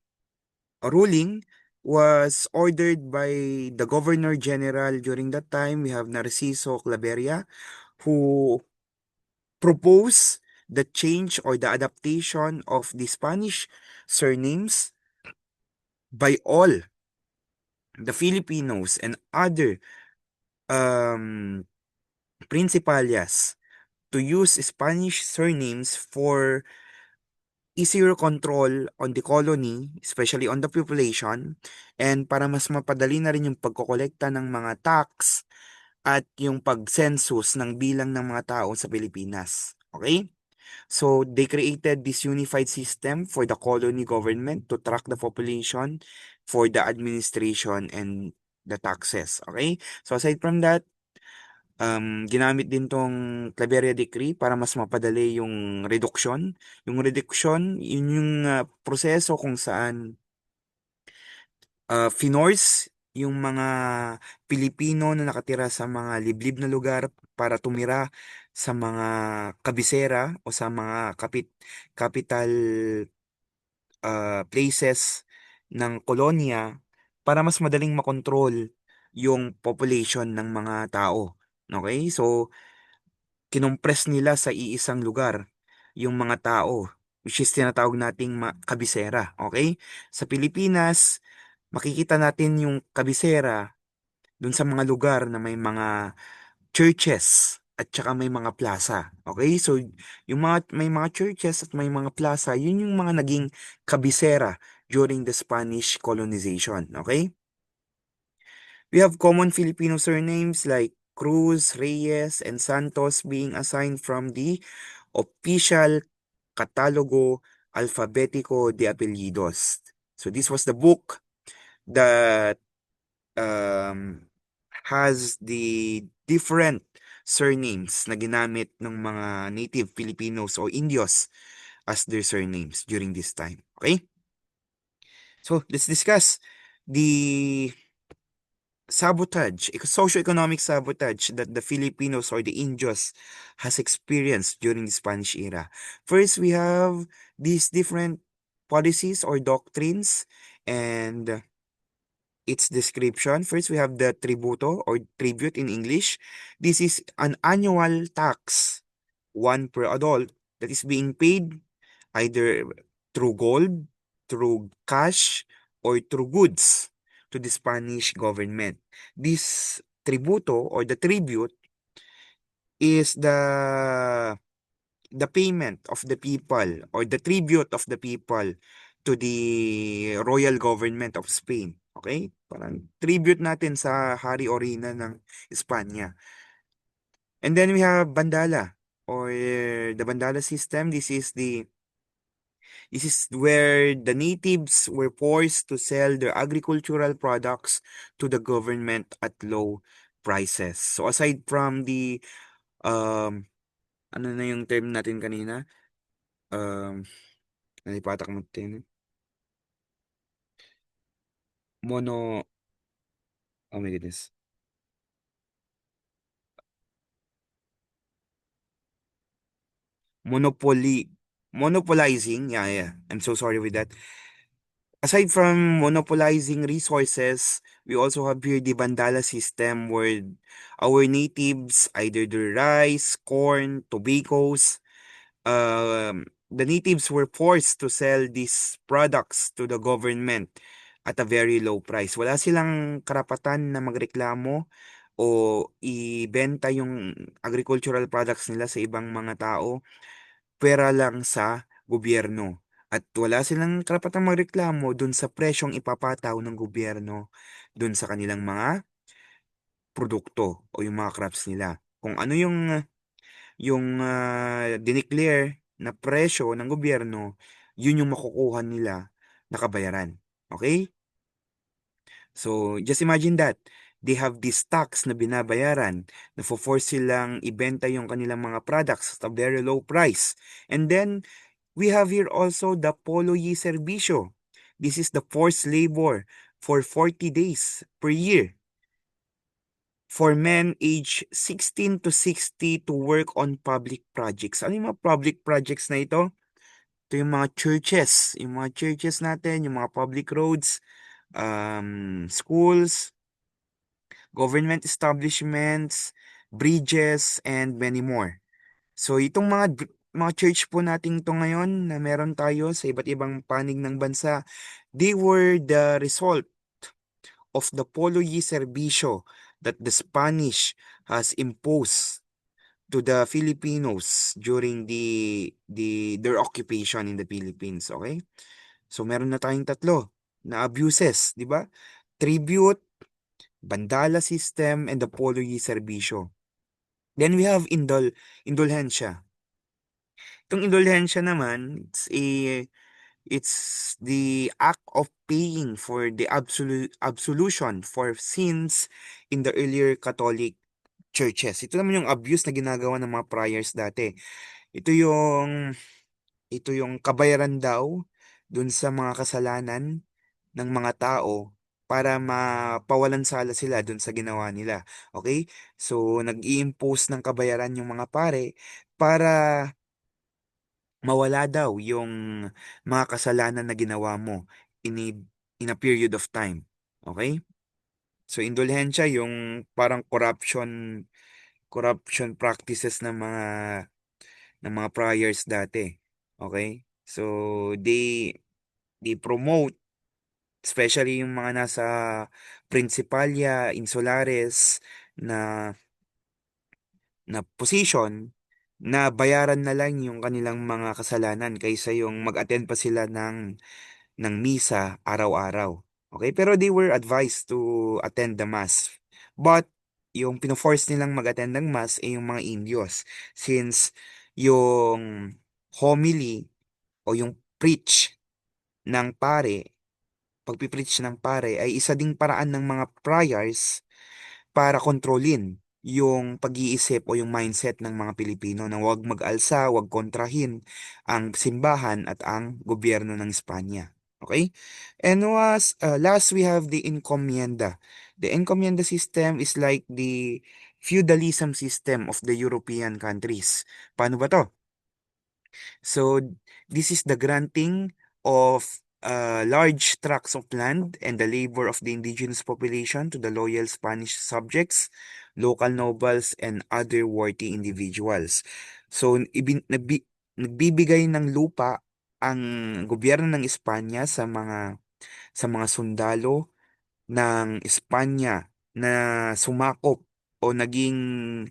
ruling was ordered by the Governor General during that time. We have Narciso Claveria, who proposed the change or the adaptation of the Spanish surnames by all the Filipinos and other um, principalias to use Spanish surnames for easier control on the colony, especially on the population, and para mas mapadali na rin yung pagkokolekta ng mga tax at yung pag-census ng bilang ng mga tao sa Pilipinas. Okay? So, they created this unified system for the colony government to track the population for the administration and the taxes. Okay? So, aside from that, ginamit din tong Claveria Decree para mas mapadali yung reduction. Yung reduction, yun yung proseso kung saan finorce yung mga Pilipino na nakatira sa mga liblib na lugar para tumira sa mga kabisera o sa mga capital places ng kolonya para mas madaling makontrol yung population ng mga tao. Okay? So, kinompress nila sa iisang lugar yung mga tao, which is tinatawag nating kabisera. Okay? Sa Pilipinas, makikita natin yung kabisera dun sa mga lugar na may mga churches at saka may mga plaza. Okay? So, yung may mga churches at may mga plaza, yun yung mga naging kabisera during the Spanish colonization. Okay? We have common Filipino surnames like Cruz, Reyes, and Santos being assigned from the official Catalogo Alfabetico de Apellidos. So this was the book that um, has the different surnames na ginamit ng mga native Filipinos o Indios as their surnames during this time. Okay? So let's discuss the socio-economic sabotage that the Filipinos or the Indios has experienced during the Spanish era. First, we have these different policies or doctrines and its description. First, we have the tributo or tribute in English. This is an annual tax, one per adult, that is being paid either through gold, through cash, or through goods to the Spanish government. This tributo or the tribute is the payment of the people or the tribute of the people to the royal government of Spain. Okay? Parang tribute natin sa Hari Orina ng Espanya. And then we have Bandala or the Bandala system. This is where the natives were forced to sell their agricultural products to the government at low prices. So aside from the um ano na yung term natin kanina? Um nalipatak mo din. Mono oh my goodness. Monopoly monopolizing. Yeah, yeah. I'm so sorry with that. Aside from monopolizing resources, we also have here the Bandala system where our natives, either the rice, corn, tobaccos, the natives were forced to sell these products to the government at a very low price. Wala silang karapatan na magreklamo o ibenta yung agricultural products nila sa ibang mga tao, pera lang sa gobyerno. At wala silang karapatang magreklamo dun sa presyong ipapataw ng gobyerno dun sa kanilang mga produkto o yung mga crops nila. Kung ano yung dineclare na presyo ng gobyerno, yun yung makukuha nila na kabayaran. Okay? So, just imagine that. They have this tax na binabayaran na force silang ibenta yung kanilang mga products at a very low price. And then, we have here also the Polo y Servicio. This is the forced labor for 40 days per year for men age 16 to 60 to work on public projects. Ano yung mga public projects na ito? Ito yung mga churches natin, yung mga public roads, schools, government establishments, bridges, and many more. So itong mga church po nating to ngayon na meron tayo sa iba't ibang panig ng bansa, they were the result of the Polo y Servicio that the Spanish has imposed to the Filipinos during their occupation in the Philippines, okay? So meron na tayong tatlo na abuses, di ba? Tribute, Bandala system, and the Polo y Servicio. Then we have indulhensya. Itong indulhensya naman, it's the act of paying for the absolution for sins in the earlier Catholic churches. Ito naman yung abuse na ginagawa ng mga friars dati. Ito yung ito yung kabayaran daw dun sa mga kasalanan ng mga tao para mapawalan sala sila dun sa ginawa nila. Okay? So, nag-i-impose ng kabayaran yung mga pare para mawala daw yung mga kasalanan na ginawa mo in a, in a period of time. Okay? So, indulhensya yung parang corruption practices ng mga priors dati. Okay? So, they promote, especially yung mga nasa Principalya, Insulares na position, na bayaran na lang yung kanilang mga kasalanan kaysa yung mag-attend pa sila ng misa araw-araw. Okay? Pero they were advised to attend the mass. But yung pino-force nilang mag-attend ng mass ay yung mga Indios. Since yung homily o yung preach ng pare, pagpipreach ng pare ay isa ding paraan ng mga priors para kontrolin yung pag-iisip o yung mindset ng mga Pilipino na huwag mag-alsa, huwag kontrahin ang simbahan at ang gobyerno ng Espanya. Okay? And last, we have the encomienda. The encomienda system is like the feudalism system of the European countries. Paano ba to? So, this is the granting of large tracts of land and the labor of the indigenous population to the loyal Spanish subjects, local nobles, and other worthy individuals. So, nagbibigay ng lupa ang gobyerno ng Espanya sa mga sundalo ng Espanya na sumakop o naging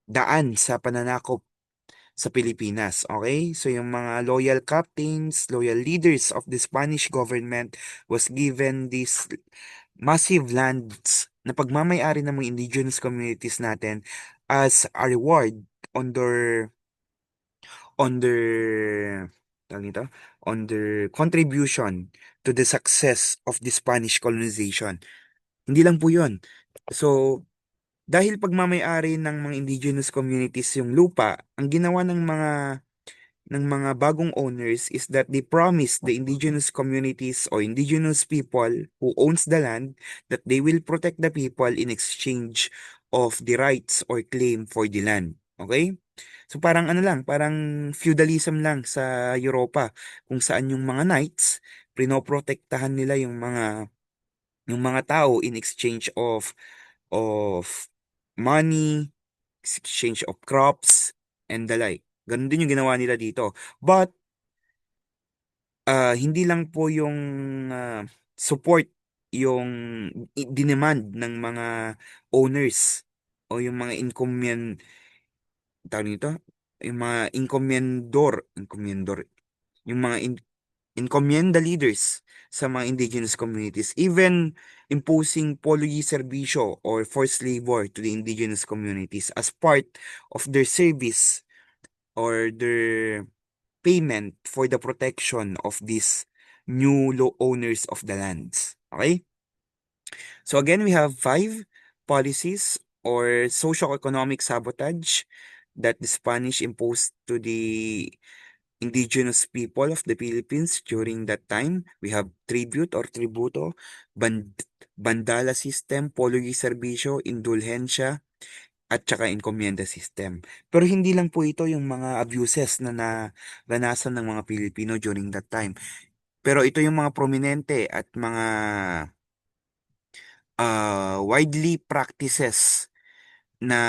daan sa pananakop sa Pilipinas. Okay? So yung mga loyal captains, loyal leaders of the Spanish government was given these massive lands na pagmamayari ng mga indigenous communities natin as a reward on their tawag nito, on their contribution to the success of the Spanish colonization. Hindi lang po yun. So, dahil pagmamayari ng mga indigenous communities yung lupa, ang ginawa ng mga bagong owners is that they promise the indigenous communities or indigenous people who owns the land that they will protect the people in exchange of the rights or claim for the land. Okay? So parang ano lang, parang feudalism lang sa Europa kung saan yung mga knights pinoprotektahan nila yung mga tao in exchange of money, exchange of crops, and the like. Ganun din yung ginawa nila dito. But, hindi lang po yung support yung dinemand ng mga owners o yung mga tawag nito, yung mga encomiendor, yung mga encomienda leaders sa mga indigenous communities, even imposing pology servisyo or forced labor to the indigenous communities as part of their service or their payment for the protection of these new owners of the lands. Okay? So again, we have 5 policies or socio-economic sabotage that the Spanish imposed to the indigenous people of the Philippines during that time. We have tribute or tributo, bandala system, polo y serbisyo, indulhensya, at saka encomienda system. Pero hindi lang po ito yung mga abuses na naranasan ng mga Pilipino during that time. Pero ito yung mga prominente at mga widely practices na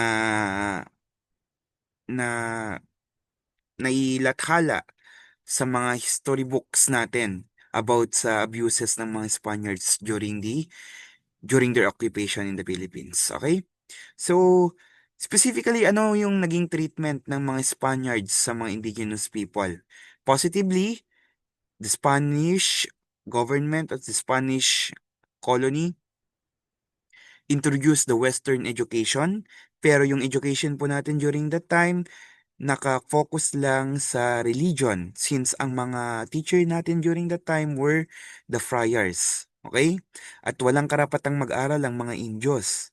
na nailathala sa mga history books natin about sa abuses ng mga Spaniards during their occupation in the Philippines. Okay? So, specifically, ano yung naging treatment ng mga Spaniards sa mga indigenous people? Positively, the Spanish government at the Spanish colony introduced the Western education, pero yung education po natin during that time, naka-focus lang sa religion since ang mga teacher natin during that time were the friars. Okay? At walang karapatang mag-aral ang mga Indios.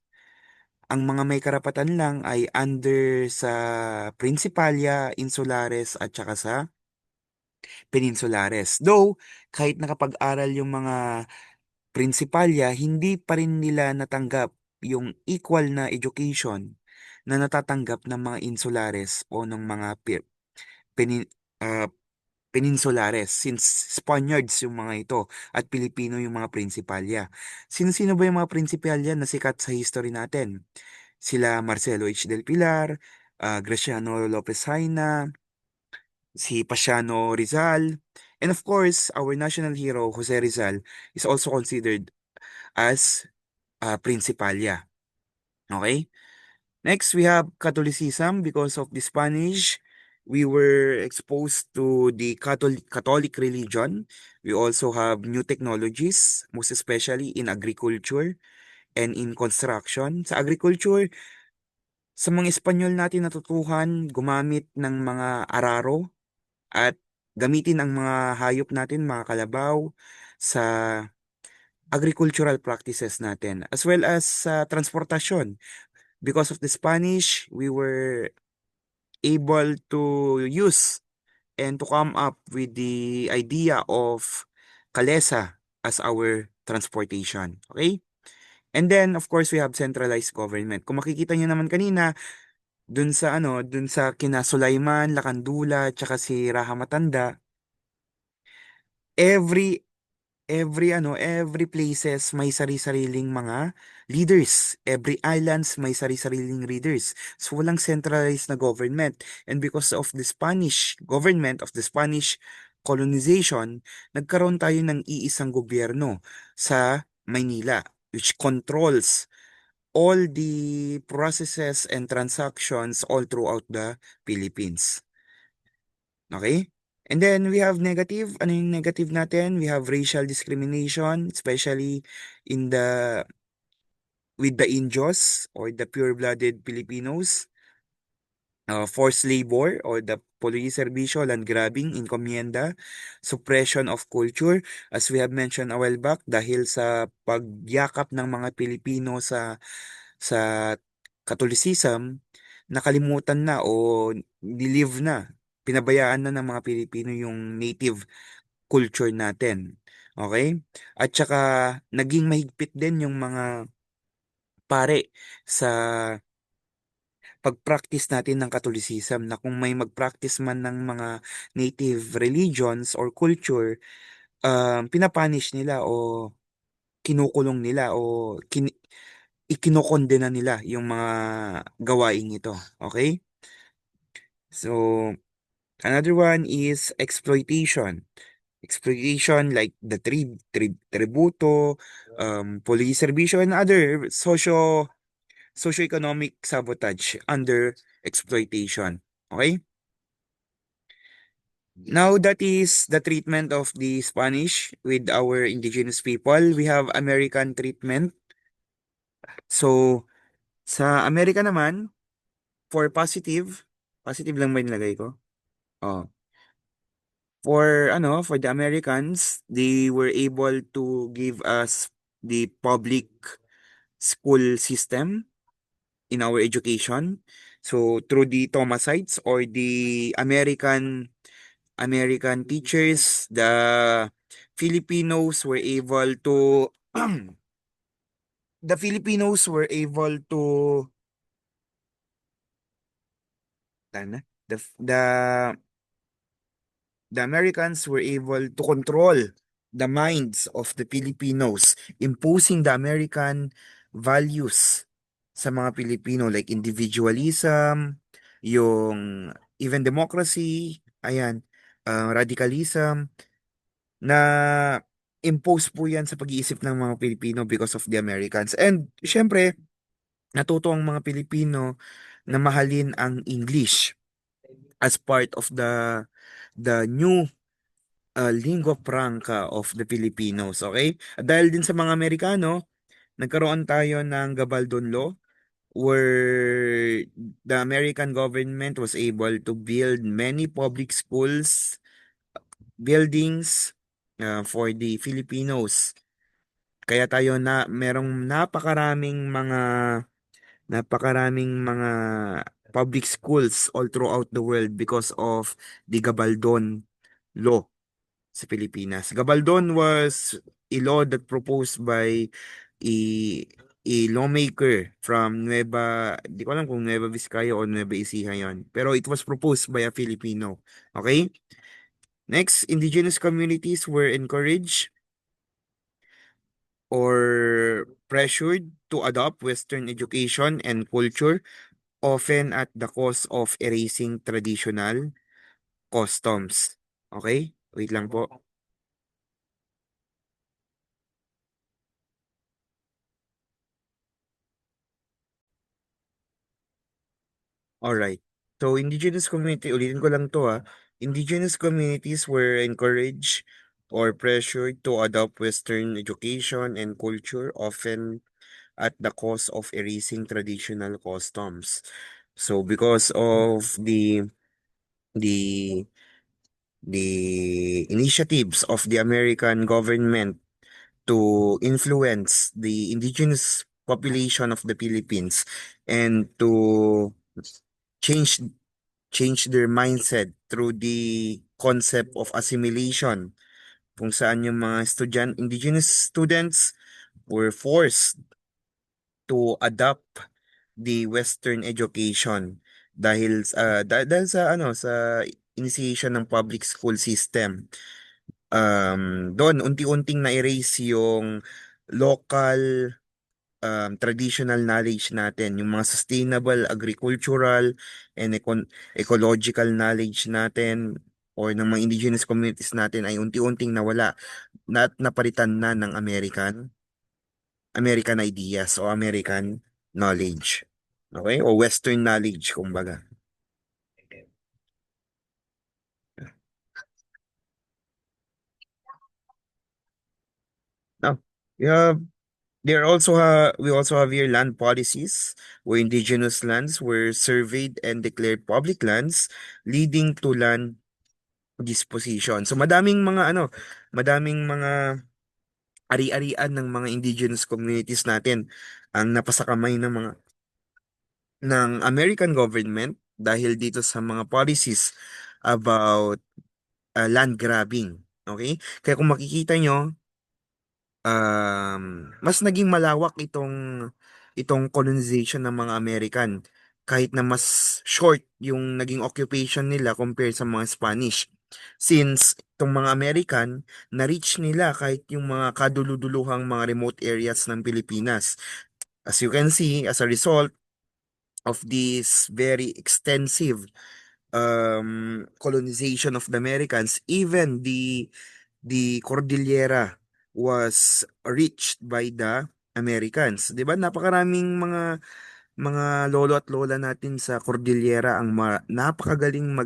Ang mga may karapatan lang ay under sa Principalia, Insulares at saka sa Peninsulares. Though, kahit nakapag-aral yung mga Principalia, hindi pa rin nila natanggap yung equal na education na natatanggap ng mga Insulares o ng mga penin- ah, Peninsulares since Spaniards yung mga ito at Pilipino yung mga Principalya. Sino-sino ba yung mga Principalya na sikat sa history natin? Sila Marcelo H. del Pilar, Graciano Lopez Haina, si Pasiano Rizal, and of course, our national hero, Jose Rizal, is also considered as Principalya. Okay? Next, we have Catholicism. Because of the Spanish, we were exposed to the Catholic religion. We also have new technologies, most especially in agriculture and in construction. Sa agriculture, sa mga Espanyol natin natutuhan gumamit ng mga araro at gamitin ang mga hayop natin, mga kalabaw, sa agricultural practices natin, as well as sa transportasyon. Because of the Spanish, we were able to use and to come up with the idea of kalesa as our transportation. Okay? And then, of course, we have centralized government. Kung makikita niyo naman kanina, dun sa kina Sulaiman, Lakandula, tsaka si Raha Matanda, every every places may sari-sariling mga leaders. Every islands may sari-sariling leaders. So walang centralized na government. And because of the Spanish government, of the Spanish colonization, nagkaroon tayo ng iisang gobyerno sa Maynila, which controls all the processes and transactions all throughout the Philippines. Okay? And then we have negative. Ano yung negative natin? We have racial discrimination, especially in the with the Indios or the pure-blooded Filipinos. Forced labor or the police serbisyo, land grabbing, encomienda, suppression of culture, as we have mentioned a while back, dahil sa pagyakap ng mga Pilipino sa Catholicism, nakalimutan na o nilive na, pinabayaan na ng mga Pilipino yung native culture natin. Okay? At saka naging mahigpit din yung mga pare sa pag-practice natin ng Catholicism, na kung may mag-practice man ng mga native religions or culture, pinapanish nila o kinukulong nila o ikinokondena nila yung mga gawain ito. Okay? So, another one is exploitation. Exploitation like the tributo, police serbisyo, and other socio-economic sabotage under exploitation. Okay? Now that is the treatment of the Spanish with our indigenous people. We have American treatment. So, sa Amerika naman, for positive lang ba yung nilagay ko? Oh. For the Americans, they were able to give us the public school system in our education. So, through the Thomasites or the American teachers, the Filipinos were able to the Filipinos were able to tana, the Americans were able to control the minds of the Filipinos, imposing the American values sa mga Pilipino like individualism, yung even democracy, ayan, radicalism, na impose po yan sa pag-iisip ng mga Pilipino because of the Americans. And syempre, natuto ang mga Pilipino na mahalin ang English as part of the new lingua franca of the Filipinos, okay? Dahil din sa mga Amerikano, nagkaroon tayo ng Gabaldon Law where the American government was able to build many public schools, buildings for the Filipinos. Kaya tayo na merong napakaraming mga public schools all throughout the world because of the Gabaldon Law sa Pilipinas. Gabaldon was a law that proposed by a a lawmaker from di ko alam kung Nueva Vizcaya o Nueva Ecija yon. Pero it was proposed by a Filipino. Okay? Next, indigenous communities were encouraged or pressured to adopt Western education and culture, often at the cost of erasing traditional customs. Okay? Wait lang po. Alright. So, indigenous community, ulitin ko lang to, indigenous communities were encouraged or pressured to adopt Western education and culture, often at the cost of erasing traditional customs. So, because of the the initiatives of the American government to influence the indigenous population of the Philippines and to change change their mindset through the concept of assimilation, kung saan yung mga indigenous students were forced to adopt the Western education dahil sa sa initiation ng public school system. Doon unti-unting na-erase yung local traditional knowledge natin, yung mga sustainable agricultural and ecological knowledge natin or ng mga indigenous communities natin ay unti-unting nawala at napalitan na ng American ideas o American knowledge. Okay? O Western knowledge, kumbaga. Now, yeah, we also have here land policies where indigenous lands were surveyed and declared public lands, leading to land disposition. So madaming mga ari-arian ng mga indigenous communities natin ang napasakamay ng American government dahil dito sa mga policies about land grabbing. Okay? Kaya kung makikita nyo, mas naging malawak itong colonization ng mga American kahit na mas short yung naging occupation nila compared sa mga Spanish. Since itong mga American, na-reach nila kahit yung mga kaduluduluhang mga remote areas ng Pilipinas. As you can see, as a result of this very extensive colonization of the Americans, even the Cordillera was reached by the Americans. 'Di ba? Napakaraming mga lolo at lola natin sa Cordillera ang napakagaling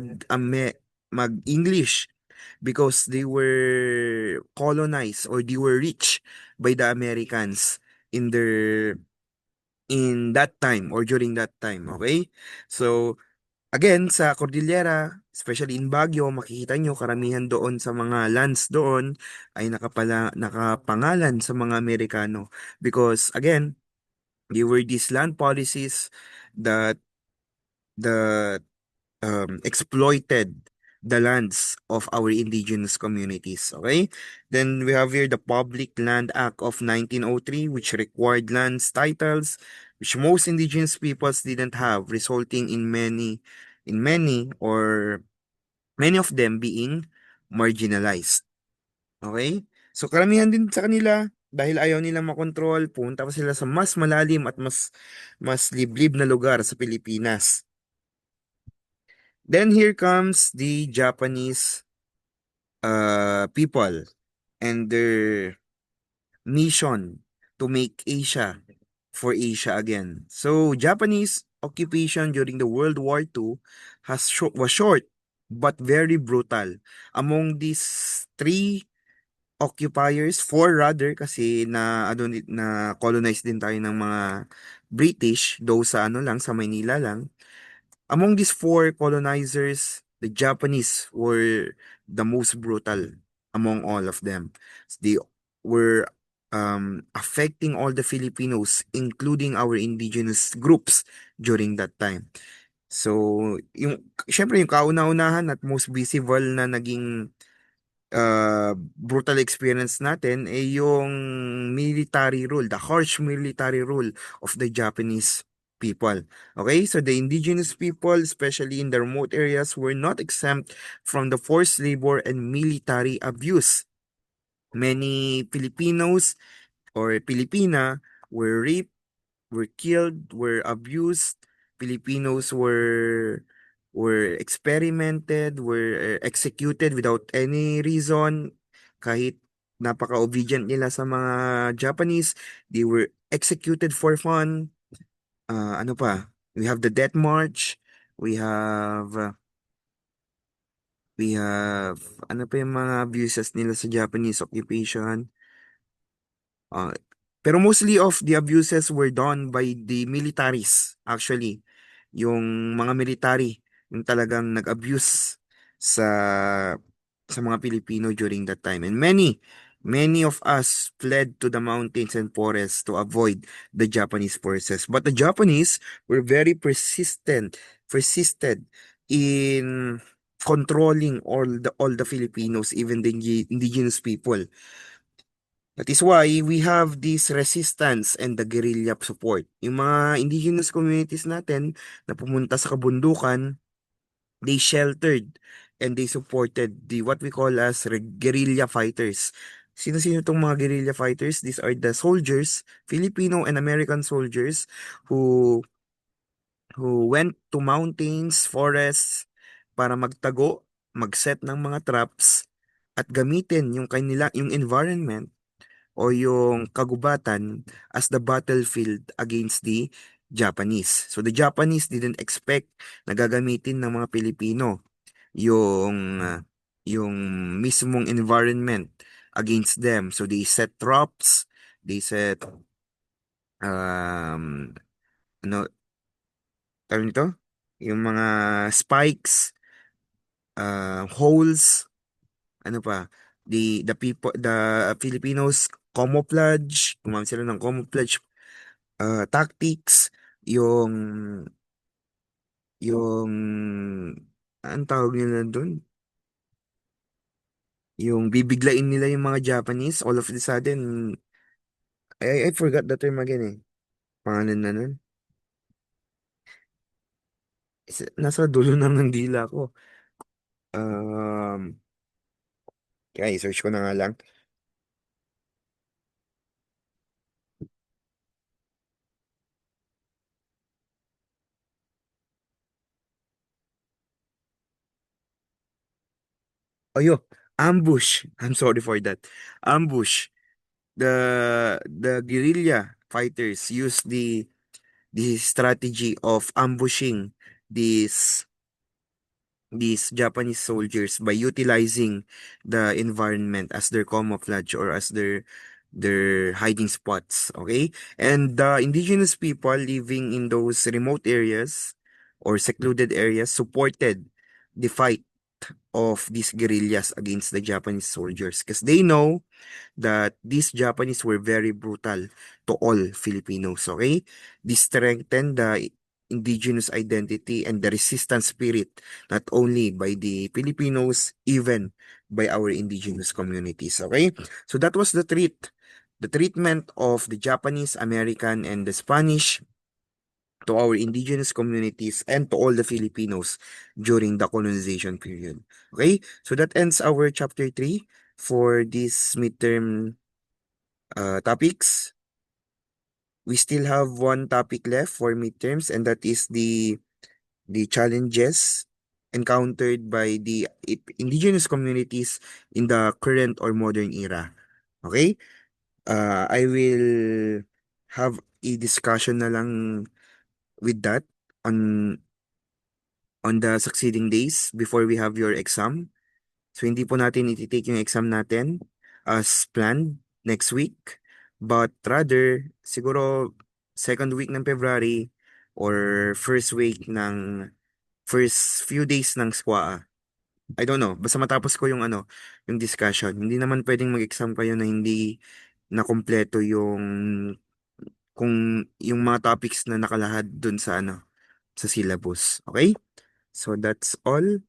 mag-English because they were colonized or they were reached by the Americans in their in that time or during that time, okay? So, again, sa Cordillera, especially in Baguio, makikita nyo karamihan doon sa mga lands doon ay nakapangalan sa mga Amerikano. Because again, they were these land policies that that exploited the lands of our indigenous communities. Okay? Then we have here the Public Land Act of 1903, which required lands titles which most indigenous peoples didn't have, resulting in many of them being marginalized. Okay? So karamihan din sa kanila dahil ayaw nilang makontrol, pumunta pa sila sa mas malalim at mas liblib na lugar sa Pilipinas. Then here comes the Japanese people and their mission to make Asia for Asia again. So Japanese occupation during the World War II was short but very brutal. Among these three occupiers, four rather, kasi na colonize din tayo ng mga British, though sa ano lang, sa Maynila lang. Among these four colonizers, the Japanese were the most brutal among all of them. They were affecting all the Filipinos, including our indigenous groups during that time. So, syempre yung kauna-unahan at most visible na naging brutal experience natin ay yung military rule, the harsh military rule of the Japanese people. Okay, so the indigenous people, especially in the remote areas, were not exempt from the forced labor and military abuse. Many Filipinos or Filipina were raped, were killed, were abused. Filipinos were experimented, were executed without any reason. Kahit napaka-obedient nila sa mga Japanese, they were executed for fun. Ano pa? We have the Death March. We have we have ano pa yung mga abuses nila sa Japanese occupation. Uh, pero mostly of the abuses were done by the militaries, actually. Yung mga military, yung talagang nag-abuse sa sa mga Pilipino during that time. And many of us fled to the mountains and forests to avoid the Japanese forces. But the Japanese were very persisted in controlling all the Filipinos, even the indigenous people. That is why we have this resistance and the guerrilla support. Yung mga indigenous communities natin na pumunta sa kabundukan, they sheltered and they supported the what we call as guerrilla fighters. Sino-sino itong mga guerrilla fighters? These are the soldiers, Filipino and American soldiers who went to mountains, forests para magtago, magset ng mga traps at gamitin yung environment o yung kagubatan as the battlefield against the Japanese. So the Japanese didn't expect na gagamitin ng mga Pilipino yung mismong environment against them. So they set traps, they set ano tawag nito? Yung mga spikes, holes, ano pa? The Filipinos camouflage, gumamit sila ng camouflage tactics, yung ang tawag nila doon, yung bibiglain nila yung mga Japanese all of a sudden, I forgot the term again eh. Pangalan na nun. Nasa dulo na ng dila ko. Um, Kaya i-search ko na nga lang. Ayo, ambush. I'm sorry for that. Ambush. The guerrilla fighters use the strategy of ambushing these these Japanese soldiers by utilizing the environment as their camouflage or as their hiding spots. Okay, and the indigenous people living in those remote areas or secluded areas supported the fight of these guerrillas against the Japanese soldiers because they know that these Japanese were very brutal to all Filipinos, okay? This strengthened the indigenous identity and the resistance spirit, not only by the Filipinos, even by our indigenous communities, okay? So that was the treatment of the Japanese, American, and the Spanish to our indigenous communities and to all the Filipinos during the colonization period. Okay? So that ends our chapter 3 for this midterm topics. We still have one topic left for midterms, and that is the challenges encountered by the indigenous communities in the current or modern era. Okay? I will have a discussion na lang with that on the succeeding days before we have your exam. So hindi po natin iti-take yung exam natin as planned next week, but rather siguro second week ng February or first few days ng SQA. I don't know, basta matapos ko yung yung discussion. Hindi naman pwedeng mag-exam kayo na hindi na kumpleto kung yung mga topics na nakalahad dun sa sa syllabus. Okay? So that's all.